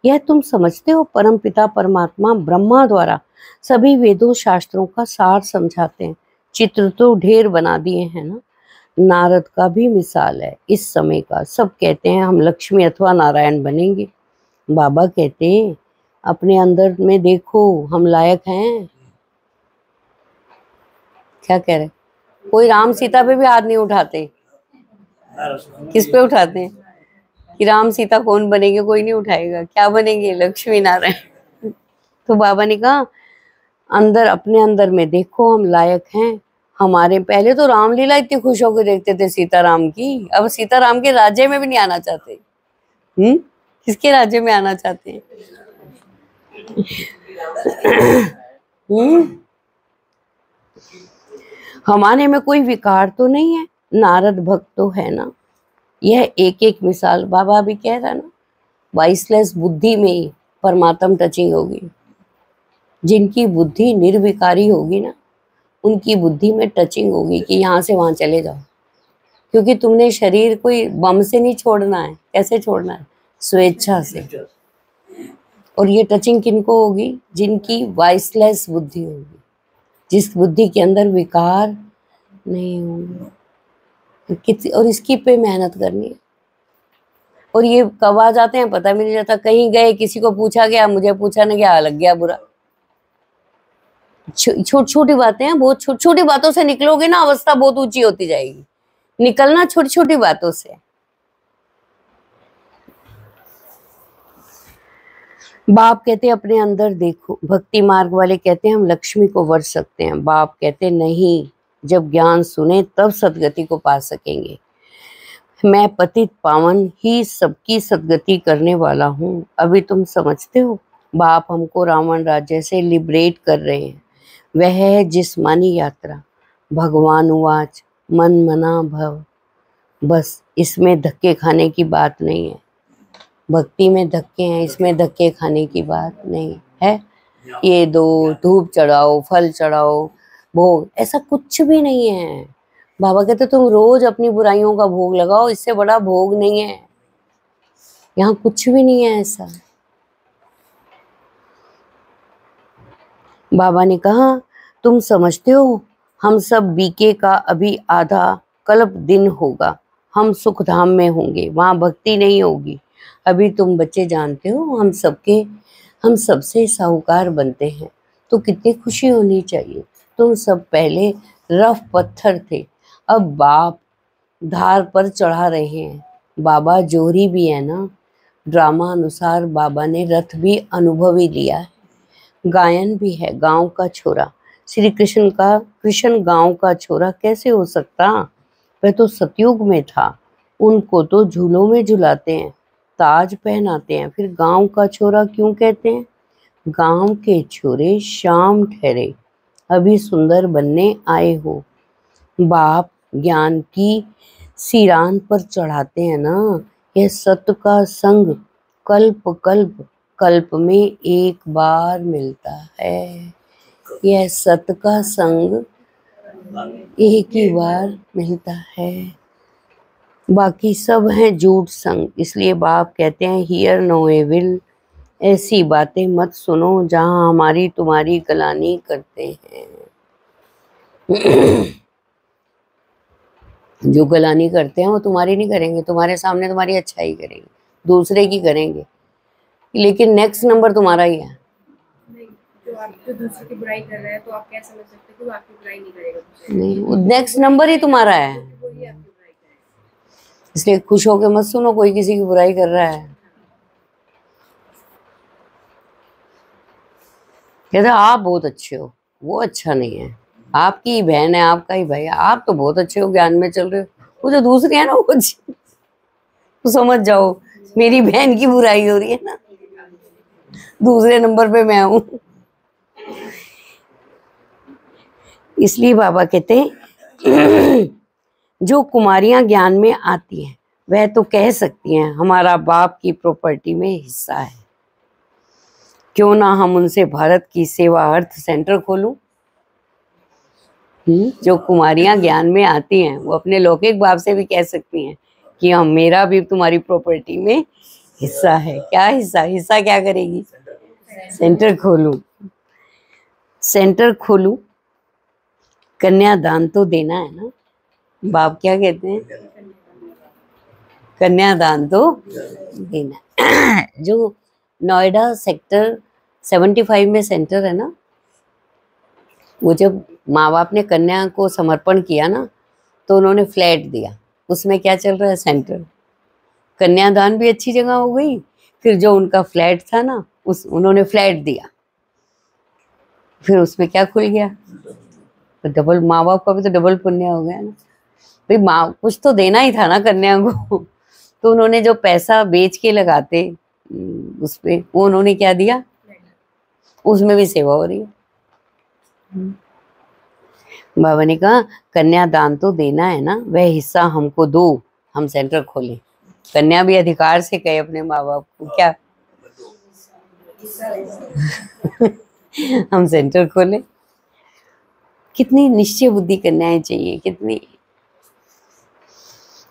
यह तुम समझते हो? परमपिता परमात्मा ब्रह्मा द्वारा सभी वेदों शास्त्रों का सार समझाते हैं। चित्र तो ढेर बना दिए हैं ना। नारद का भी मिसाल है इस समय का। सब कहते हैं हम लक्ष्मी अथवा नारायण बनेंगे। बाबा कहते हैं अपने अंदर में देखो हम लायक हैं। क्या कह रहे? कोई राम सीता पे भी हाथ नहीं उठाते। किस पे उठाते हैं कि राम सीता कौन बनेंगे? कोई नहीं उठाएगा। क्या बनेंगे? लक्ष्मी नारायण। तो बाबा ने कहा अंदर, अपने अंदर में देखो हम लायक हैं। हमारे पहले तो रामलीला इतनी खुश होकर देखते थे सीताराम की, अब सीताराम के राज्य में भी नहीं आना चाहते। किसके राज्य में आना चाहते हैं? हमारे में कोई विकार तो नहीं है, नारद भक्त तो है ना। यह एक एक मिसाल बाबा अभी कह रहा ना, वाइसलेस बुद्धि में ही परमात्म टचिंग होगी। जिनकी बुद्धि निर्विकारी होगी ना, उनकी बुद्धि में टचिंग होगी कि यहाँ से वहाँ चले जाओ। क्योंकि तुमने शरीर कोई बम से नहीं छोड़ना है। कैसे छोड़ना है? स्वेच्छा से। और ये टचिंग किनको होगी? जिनकी वाइसलेस बुद्धि होगी, जिस बुद्धि के अंदर विकार नहीं होंगे। और इसकी पे मेहनत करनी है। और ये कब आ जाते हैं पता भी नहीं जाता। कहीं गए, किसी को पूछा गया, मुझे पूछा नहीं गया, लग गया बुरा। छोटी छोटी बातें हैं, बहुत छोटी छोटी बातों से निकलोगे ना, अवस्था बहुत ऊंची होती जाएगी। निकलना छोटी छोटी बातों से। बाप कहते अपने अंदर देखो। भक्ति मार्ग वाले कहते हैं हम लक्ष्मी को वर्ष सकते हैं। बाप कहते नहीं, जब ज्ञान सुने तब सदगति को पा सकेंगे। मैं पतित पावन ही सबकी सदगति करने वाला हूँ। अभी तुम समझते हो? बाप हमको रावण राज्य से लिबरेट कर रहे हैं। वह है जिस्मानी यात्रा। भगवान उवाच मन मना भव। बस इसमें धक्के खाने की बात नहीं है। भक्ति में धक्के हैं, इसमें धक्के खाने की बात नहीं है। ये दो, धूप चढ़ाओ, फल चढ़ाओ, भोग, ऐसा कुछ भी नहीं है। बाबा कहते तुम रोज अपनी बुराइयों का भोग लगाओ, इससे बड़ा भोग नहीं है। यहाँ कुछ भी नहीं है ऐसा। बाबा ने कहा तुम समझते हो, हम सब बीके का अभी आधा कल्प दिन होगा, हम सुख धाम में होंगे, वहाँ भक्ति नहीं होगी। अभी तुम बच्चे जानते हो हम सबसे साहूकार बनते हैं, तो कितनी खुशी होनी चाहिए। तुम सब पहले रफ पत्थर थे, अब बाप धार पर चढ़ा रहे हैं। बाबा जोहरी भी है ना। ड्रामा अनुसार बाबा ने रथ भी अनुभवी लिया है। गायन भी है, गांव का छोरा। श्री कृष्ण गांव का छोरा कैसे हो सकता? वह तो सतयुग में था। उनको तो झूलों में झुलाते हैं, ताज पहनाते हैं, फिर गांव का छोरा क्यों कहते हैं? गांव के छोरे शाम ठहरे, अभी सुंदर बनने आए हो। बाप ज्ञान की सिरान पर चढ़ाते हैं ना। यह सत्य का संग कल्प कल्प कल्प में एक बार मिलता है। यह सत्य का संग एक ही बार मिलता है, बाकी सब हैं झूठ संग। इसलिए बाप कहते हैं हियर नो एविल। ऐसी बातें मत सुनो जहां हमारी तुम्हारी गलानी करते हैं। जो गलानी करते हैं वो तुम्हारी नहीं करेंगे, तुम्हारे सामने तुम्हारी अच्छाई करेंगे, दूसरे की करेंगे, लेकिन नेक्स्ट नंबर तुम्हारा ही है। जो दूसरे की बुराई कर रहा है तो आप क्या समझ सकते हो कि वो आपकी बुराई नहीं करेगा? नहीं, नेक्स्ट नंबर ही तुम्हारा है। इसलिए खुश होके मत सुनो कोई किसी की बुराई कर रहा है। कहते आप बहुत अच्छे हो, वो अच्छा नहीं है। आपकी ही बहन है, आपका ही भाई है, आप तो बहुत अच्छे हो, ज्ञान में चल रहे हो। वो जो दूसरे है ना वो तो समझ जाओ मेरी बहन की बुराई हो रही है ना, दूसरे नंबर पे मैं हूं। इसलिए बाबा कहते हैं जो कुमारियां ज्ञान में आती हैं वह तो कह सकती हैं हमारा बाप की प्रॉपर्टी में हिस्सा है। क्यों ना हम उनसे भारत की सेवा अर्थ सेंटर खोलूं। जो कुमारियां ज्ञान में आती हैं वो अपने लौकिक बाप से भी कह सकती हैं कि हम, मेरा भी तुम्हारी प्रॉपर्टी में हिस्सा है। क्या हिस्सा? हिस्सा क्या करेगी? सेंटर खोलूं, सेंटर खोलूं। कन्यादान तो देना है ना। बाप क्या कहते हैं? कन्यादान तो देना। जो नोएडा सेक्टर 75 में सेंटर है ना, वो जब माँ बाप ने कन्या को समर्पण किया ना तो उन्होंने फ्लैट दिया। उसमें क्या चल रहा है? सेंटर। कन्यादान भी अच्छी जगह हो गई, फिर जो उनका फ्लैट था ना उन्होंने फ्लैट दिया, फिर उसमें क्या खुल गया? तो डबल, माँ बाप का भी तो डबल पुण्य हो गया ना। भाई माँ कुछ तो देना ही था ना कन्या को। तो उन्होंने जो पैसा बेच के लगाते उस पे, वो उन्होंने क्या दिया? उसमें भी सेवा हो रही है। बाबा ने कहा कन्यादान तो देना है ना, वह हिस्सा हमको दो, हम सेंटर खोलें। कन्या भी अधिकार से कहे अपने माँ बाप को क्या हम सेंटर खोलें। कितनी निश्चय बुद्धि कन्याएं चाहिए, कितनी।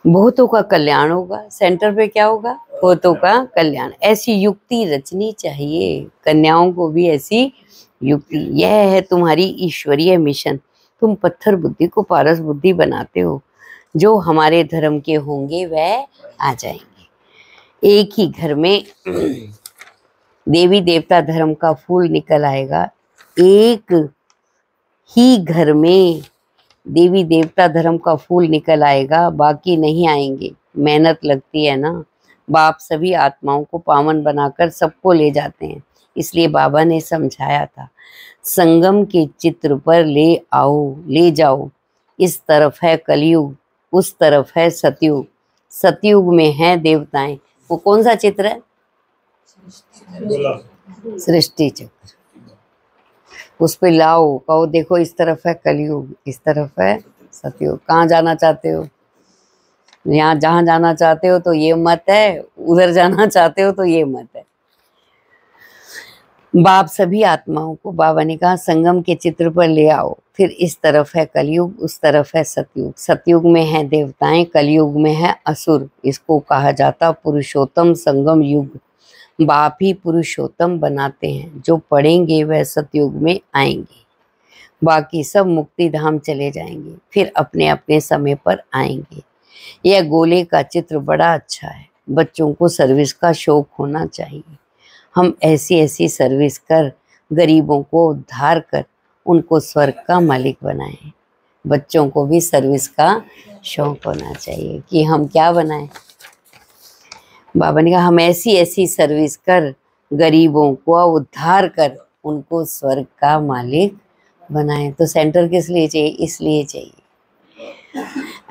बहुतों का कल्याण होगा, सेंटर पे क्या होगा, बहुतों का कल्याण। ऐसी युक्ति रचनी चाहिए, कन्याओं को भी ऐसी युक्ति। यह है तुम्हारी ईश्वरीय मिशन। तुम पत्थर बुद्धि को पारस बुद्धि बनाते हो। जो हमारे धर्म के होंगे वह आ जाएंगे। एक ही घर में देवी देवता धर्म का फूल निकल आएगा। एक ही घर में देवी देवता धर्म का फूल निकल आएगा, बाकी नहीं आएंगे। मेहनत लगती है ना। बाप सभी आत्माओं को पावन बनाकर सबको ले जाते हैं। इसलिए बाबा ने समझाया था, संगम के चित्र पर ले आओ, ले जाओ। इस तरफ है कलयुग, उस तरफ है सतयुग। सतयुग में है देवताएं। वो कौन सा चित्र है? सृष्टि चक्र। उस पे लाओ, कहो देखो इस तरफ है कलयुग, इस तरफ है सतयुग। कहाँ जाना चाहते हो? यहाँ जहाँ जाना चाहते हो तो ये मत है, उधर जाना चाहते हो तो ये मत है। बाप सभी आत्माओं को, बाबा ने कहा संगम के चित्र पर ले आओ। फिर इस तरफ है कलयुग, उस तरफ है सतयुग। सतयुग में है देवताएं, कलयुग में है असुर। इसको कहा जाता पुरुषोत्तम संगम युग। बाप ही पुरुषोत्तम बनाते हैं। जो पढ़ेंगे वह सतयुग में आएंगे, बाकी सब मुक्ति धाम चले जाएंगे, फिर अपने अपने समय पर आएंगे। यह गोले का चित्र बड़ा अच्छा है। बच्चों को सर्विस का शौक होना चाहिए। हम ऐसी ऐसी सर्विस कर गरीबों को उद्धार कर उनको स्वर्ग का मालिक बनाएं। बच्चों को भी सर्विस का शौक होना चाहिए कि हम क्या बनाएं। बाबा ने कहा हम ऐसी ऐसी सर्विस कर गरीबों को उद्धार कर उनको स्वर्ग का मालिक बनाएं। तो सेंटर किस लिए चाहिए? इसलिए चाहिए।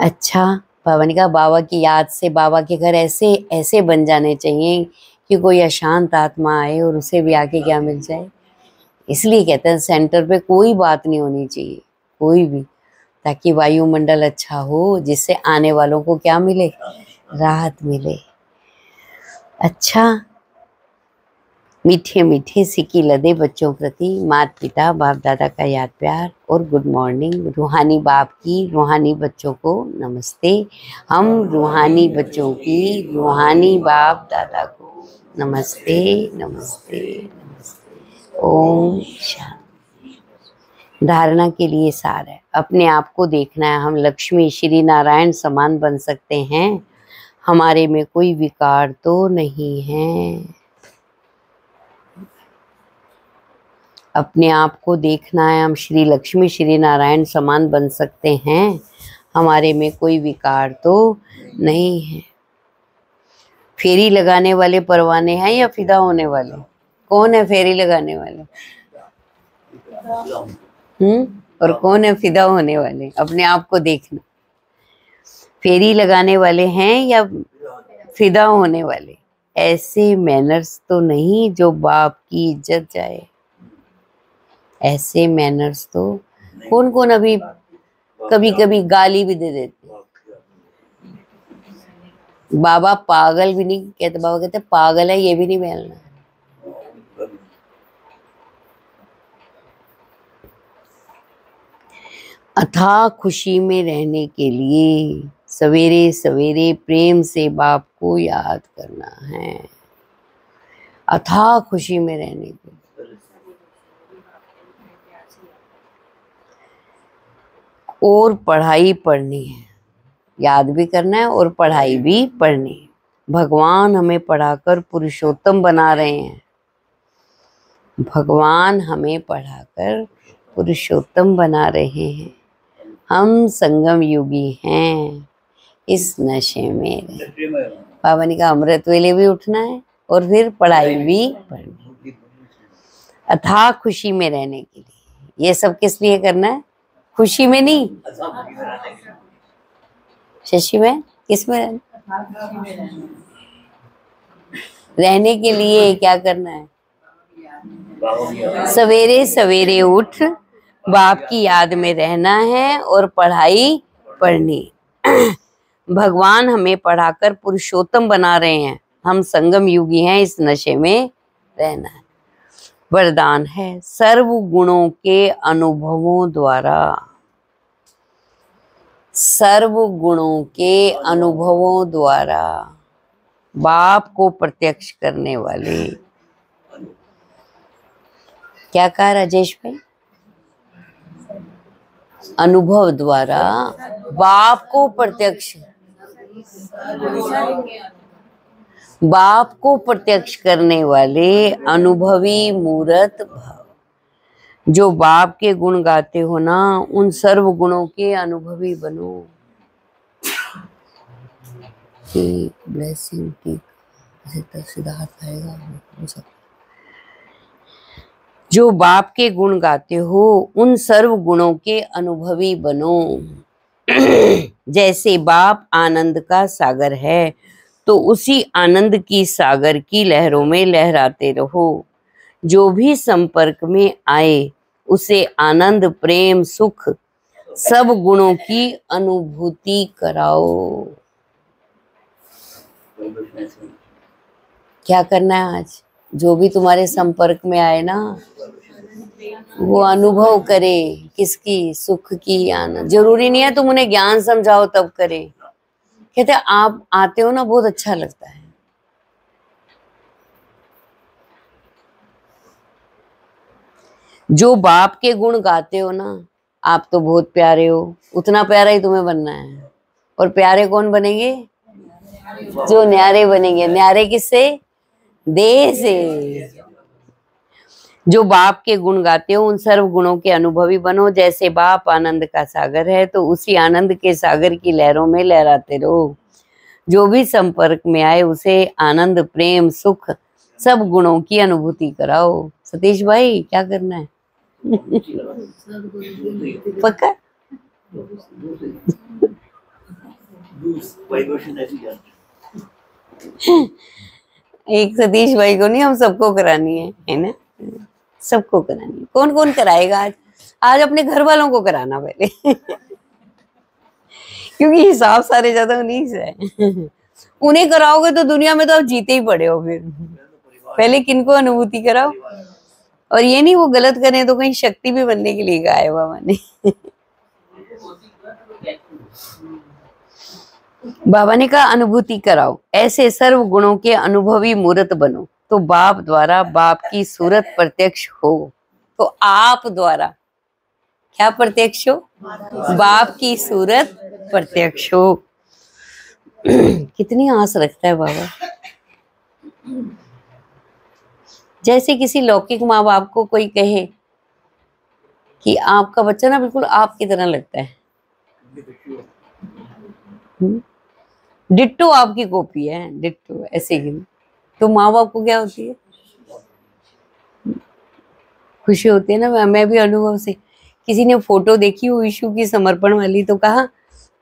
अच्छा, बाबा ने कहा बाबा की याद से बाबा के घर ऐसे ऐसे बन जाने चाहिए कि कोई अशांत आत्मा आए और उसे भी आके क्या मिल जाए। इसलिए कहते हैं सेंटर पे कोई बात नहीं होनी चाहिए, कोई भी, ताकि वायुमंडल अच्छा हो, जिससे आने वालों को क्या मिले, राहत मिले। अच्छा, मीठे मीठे सिक्की लदे बच्चों प्रति माता पिता बाप दादा का याद प्यार और गुड मॉर्निंग। रूहानी बाप की रूहानी बच्चों को नमस्ते। हम रूहानी बच्चों की रूहानी बाप दादा को नमस्ते नमस्ते नमस्ते। ओम शांति। धारणा के लिए सार है, अपने आप को देखना है। हम लक्ष्मी श्री नारायण समान बन सकते हैं। हमारे में कोई विकार तो नहीं है। अपने आप को देखना है। हम श्री लक्ष्मी श्री नारायण समान बन सकते हैं। हमारे में कोई विकार तो नहीं है। फेरी लगाने वाले परवाने हैं या फिदा होने वाले? कौन है फेरी लगाने वाले? और कौन है फिदा होने वाले? अपने आप को देखना। फेरी लगाने वाले हैं या फिदा होने वाले? ऐसे मैनर्स तो नहीं जो बाप की इज्जत जाए। ऐसे मैनर्स तो कौन कौन अभी कभी कभी गाली भी दे देते। बाबा पागल भी नहीं कहते, बाबा कहते पागल है ये भी नहीं बोलना। अथाह खुशी में रहने के लिए सवेरे सवेरे प्रेम से बाप को याद करना है। अथाह खुशी में रहने के लिए और पढ़ाई पढ़नी है, याद भी करना है और पढ़ाई भी पढ़नी है। भगवान हमें पढ़ाकर पुरुषोत्तम बना रहे हैं। भगवान हमें पढ़ाकर पुरुषोत्तम बना रहे हैं। हम संगम युगी हैं, इस नशे में। बाबा ने कहा अमृत वेले भी उठना है और फिर पढ़ाई भी पढ़नी। अथाह खुशी में रहने के लिए ये सब किस लिए करना है? खुशी में नहीं, शशि में किस में रहने के लिए क्या करना है? सवेरे सवेरे उठ बाप की याद में रहना है और पढ़ाई पढ़नी। भगवान हमें पढ़ाकर पुरुषोत्तम बना रहे हैं, हम संगम युगी हैं, इस नशे में रहना है। वरदान है सर्व गुणों के अनुभवों द्वारा, सर्व गुणों के अनुभवों द्वारा बाप को प्रत्यक्ष करने वाले। क्या कहा राजेश भाई? अनुभव द्वारा बाप को प्रत्यक्ष, बाप को प्रत्यक्ष करने वाले अनुभवी मूर्त भाव। जो बाप के गुण गाते हो ना, उन सर्व गुणों के अनुभवी बनो। ब्लेसिंग सिद्धार्थ आएगा। जो बाप के गुण गाते हो उन सर्व गुणों के अनुभवी बनो। जैसे बाप आनंद का सागर है, तो उसी आनंद की सागर की लहरों में लहराते रहो। जो भी संपर्क में आए उसे आनंद, प्रेम, सुख, सब गुणों की अनुभूति कराओ। क्या करना है आज? जो भी तुम्हारे संपर्क में आए ना, वो अनुभव करे। किसकी? सुख की, आनंद। जरूरी नहीं है तुम उन्हें ज्ञान समझाओ तब करे। कहते आप आते हो ना, बहुत अच्छा लगता है। जो बाप के गुण गाते हो ना, आप तो बहुत प्यारे हो, उतना प्यारा ही तुम्हें बनना है। और प्यारे कौन बनेंगे? जो न्यारे बनेंगे। न्यारे किससे? देह से। जो बाप के गुण गाते हो उन सर्व गुणों के अनुभवी बनो। जैसे बाप आनंद का सागर है, तो उसी आनंद के सागर की लहरों में लहराते रहो। जो भी संपर्क में आए उसे आनंद, प्रेम, सुख, सब गुणों की अनुभूति कराओ। सतीश भाई क्या करना है? पक्का? एक सतीश भाई को नहीं, हम सबको करानी है ना? सबको करानी है। कौन कौन कराएगा आज? आज अपने घर वालों को कराना पहले। क्योंकि हिसाब सारे ज्यादा उन्हीं से है। उन्हें कराओगे तो दुनिया में तो आप जीते ही पड़े हो। फिर पहले किनको अनुभूति कराओ। और ये नहीं वो गलत करें तो कहीं शक्ति भी बनने के लिए कहा है बाबा ने। बाबा ने कहा अनुभूति कराओ, ऐसे सर्व गुणों के अनुभवी मूर्त बनो, तो बाप द्वारा बाप की सूरत प्रत्यक्ष हो। तो आप द्वारा क्या प्रत्यक्ष हो? बाप की सूरत प्रत्यक्ष हो। कितनी आस रखता है बाबा। जैसे किसी लौकिक माँ बाप को कोई कहे कि आपका बच्चा ना बिल्कुल आपकी तरह लगता है, डिट्टो आपकी कॉपी है, डिट्टो ऐसे ही, तो माँ बाप को क्या होती है? खुशी होती है ना। मैं भी अनुभव से, किसी ने फोटो देखी वो ईशु की समर्पण वाली, तो कहा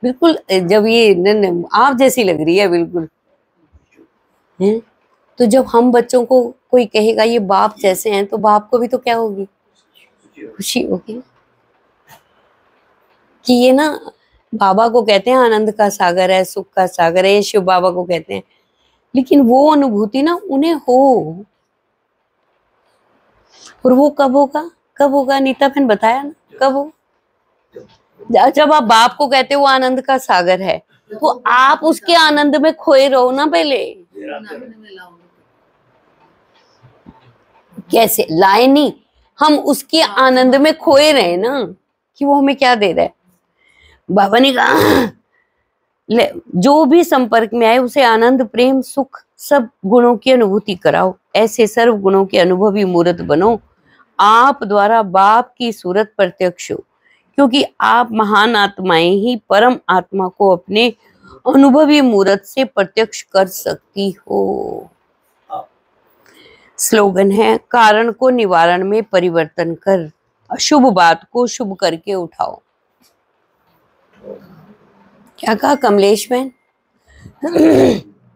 बिल्कुल जब ये आप जैसी लग रही है बिल्कुल है। तो जब हम बच्चों को कोई कहेगा ये बाप जैसे हैं, तो बाप को भी तो क्या होगी? खुशी होगी कि ये ना बाबा को कहते हैं आनंद का सागर है, सुख का सागर है, ये शिव बाबा को कहते हैं। लेकिन वो अनुभूति ना उन्हें हो। और वो कब होगा? कब होगा? नीता बहन बताया ना कब हो? जब आप बाप को कहते हो वो आनंद का सागर है, तो आप उसके आनंद में खोए रहो ना। पहले कैसे लाए? नहीं, हम उसके आनंद में खोए रहे ना, कि वो हमें क्या दे रहा है। बाबा ने कहा जो भी संपर्क में आए उसे आनंद, प्रेम, सुख, सब गुणों की अनुभूति कराओ। ऐसे सर्व गुणों के अनुभवी मूर्त बनो। आप द्वारा बाप की सूरत प्रत्यक्ष हो, क्योंकि आप महान आत्माएं ही परम आत्मा को अपने अनुभवी मूर्त से प्रत्यक्ष कर सकती हो। स्लोगन है कारण को निवारण में परिवर्तन कर, अशुभ बात को शुभ करके उठाओ। क्या कहा कमलेश बहन?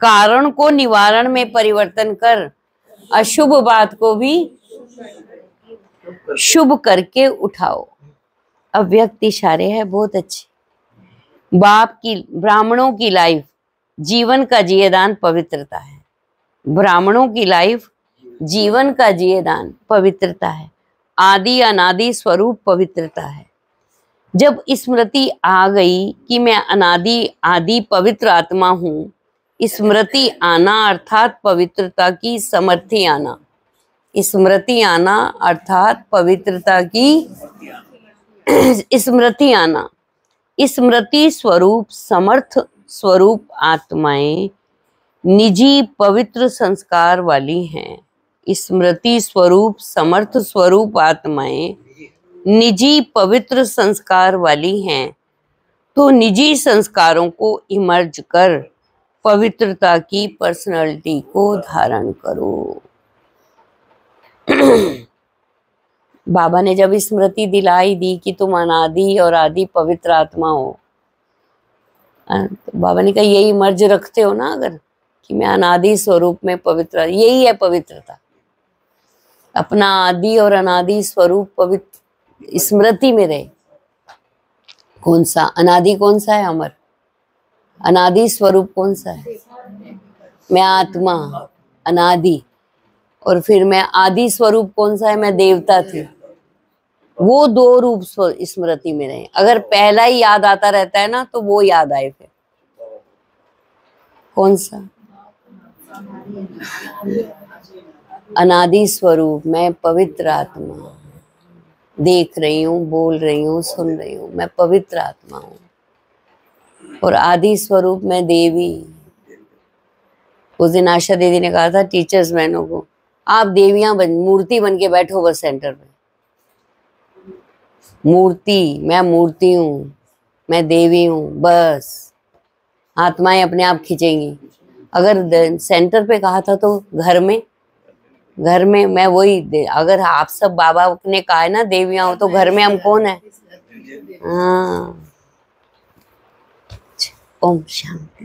कारण को निवारण में परिवर्तन कर, अशुभ बात को भी शुभ करके उठाओ। अव्यक्त इशारे है, बहुत अच्छे। बाप की, ब्राह्मणों की लाइफ जीवन का जियेदान पवित्रता है। ब्राह्मणों की लाइफ जीवन का जियेदान पवित्रता है। आदि अनादि स्वरूप पवित्रता है। जब स्मृति आ गई कि मैं अनादि आदि पवित्र आत्मा हूँ, स्मृति आना अर्थात पवित्रता की समर्थी आना। स्मृति आना अर्थात पवित्रता की स्मृति आना। स्मृति स्वरूप समर्थ स्वरूप आत्माएं निजी पवित्र संस्कार वाली हैं। स्मृति स्वरूप समर्थ स्वरूप आत्माएं निजी पवित्र संस्कार वाली हैं, तो निजी संस्कारों को इमर्ज कर पवित्रता की पर्सनालिटी को धारण करो। बाबा ने जब स्मृति दिलाई दी कि तुम अनादि और आदि पवित्र आत्मा हो, तो बाबा ने कहा यही मर्ज रखते हो ना, अगर कि मैं अनादि स्वरूप में पवित्र, यही है पवित्रता। अपना आदि और अनादि स्वरूप पवित्र स्मृति में रहे। कौन सा अनादि, कौन सा है अमर? अनादि स्वरूप कौन सा है? मैं आत्मा अनादि। और फिर मैं आदि स्वरूप कौन सा है? मैं देवता थी। वो दो रूप स्मृति में रहे। अगर पहला ही याद आता रहता है ना, तो वो याद आए। फिर कौन सा? अनादि स्वरूप, मैं पवित्र आत्मा, देख रही हूँ, बोल रही हूँ, सुन रही हूँ, मैं पवित्र आत्मा हूँ। और आदि स्वरूप मैं देवी। उस दिन आशा दीदी ने कहा था टीचर्स बहनों को, आप देवियां बन, मूर्ति बन के बैठो बस सेंटर में। मूर्ति, मैं मूर्ति हूँ, मैं देवी हूँ, बस आत्माएं अपने आप खींचेंगी। अगर सेंटर पे कहा था तो घर में मैं वही, अगर आप सब बाबा ने कहा है ना देवियां हो, तो घर में हम कौन है? हाँ। ओम शांति।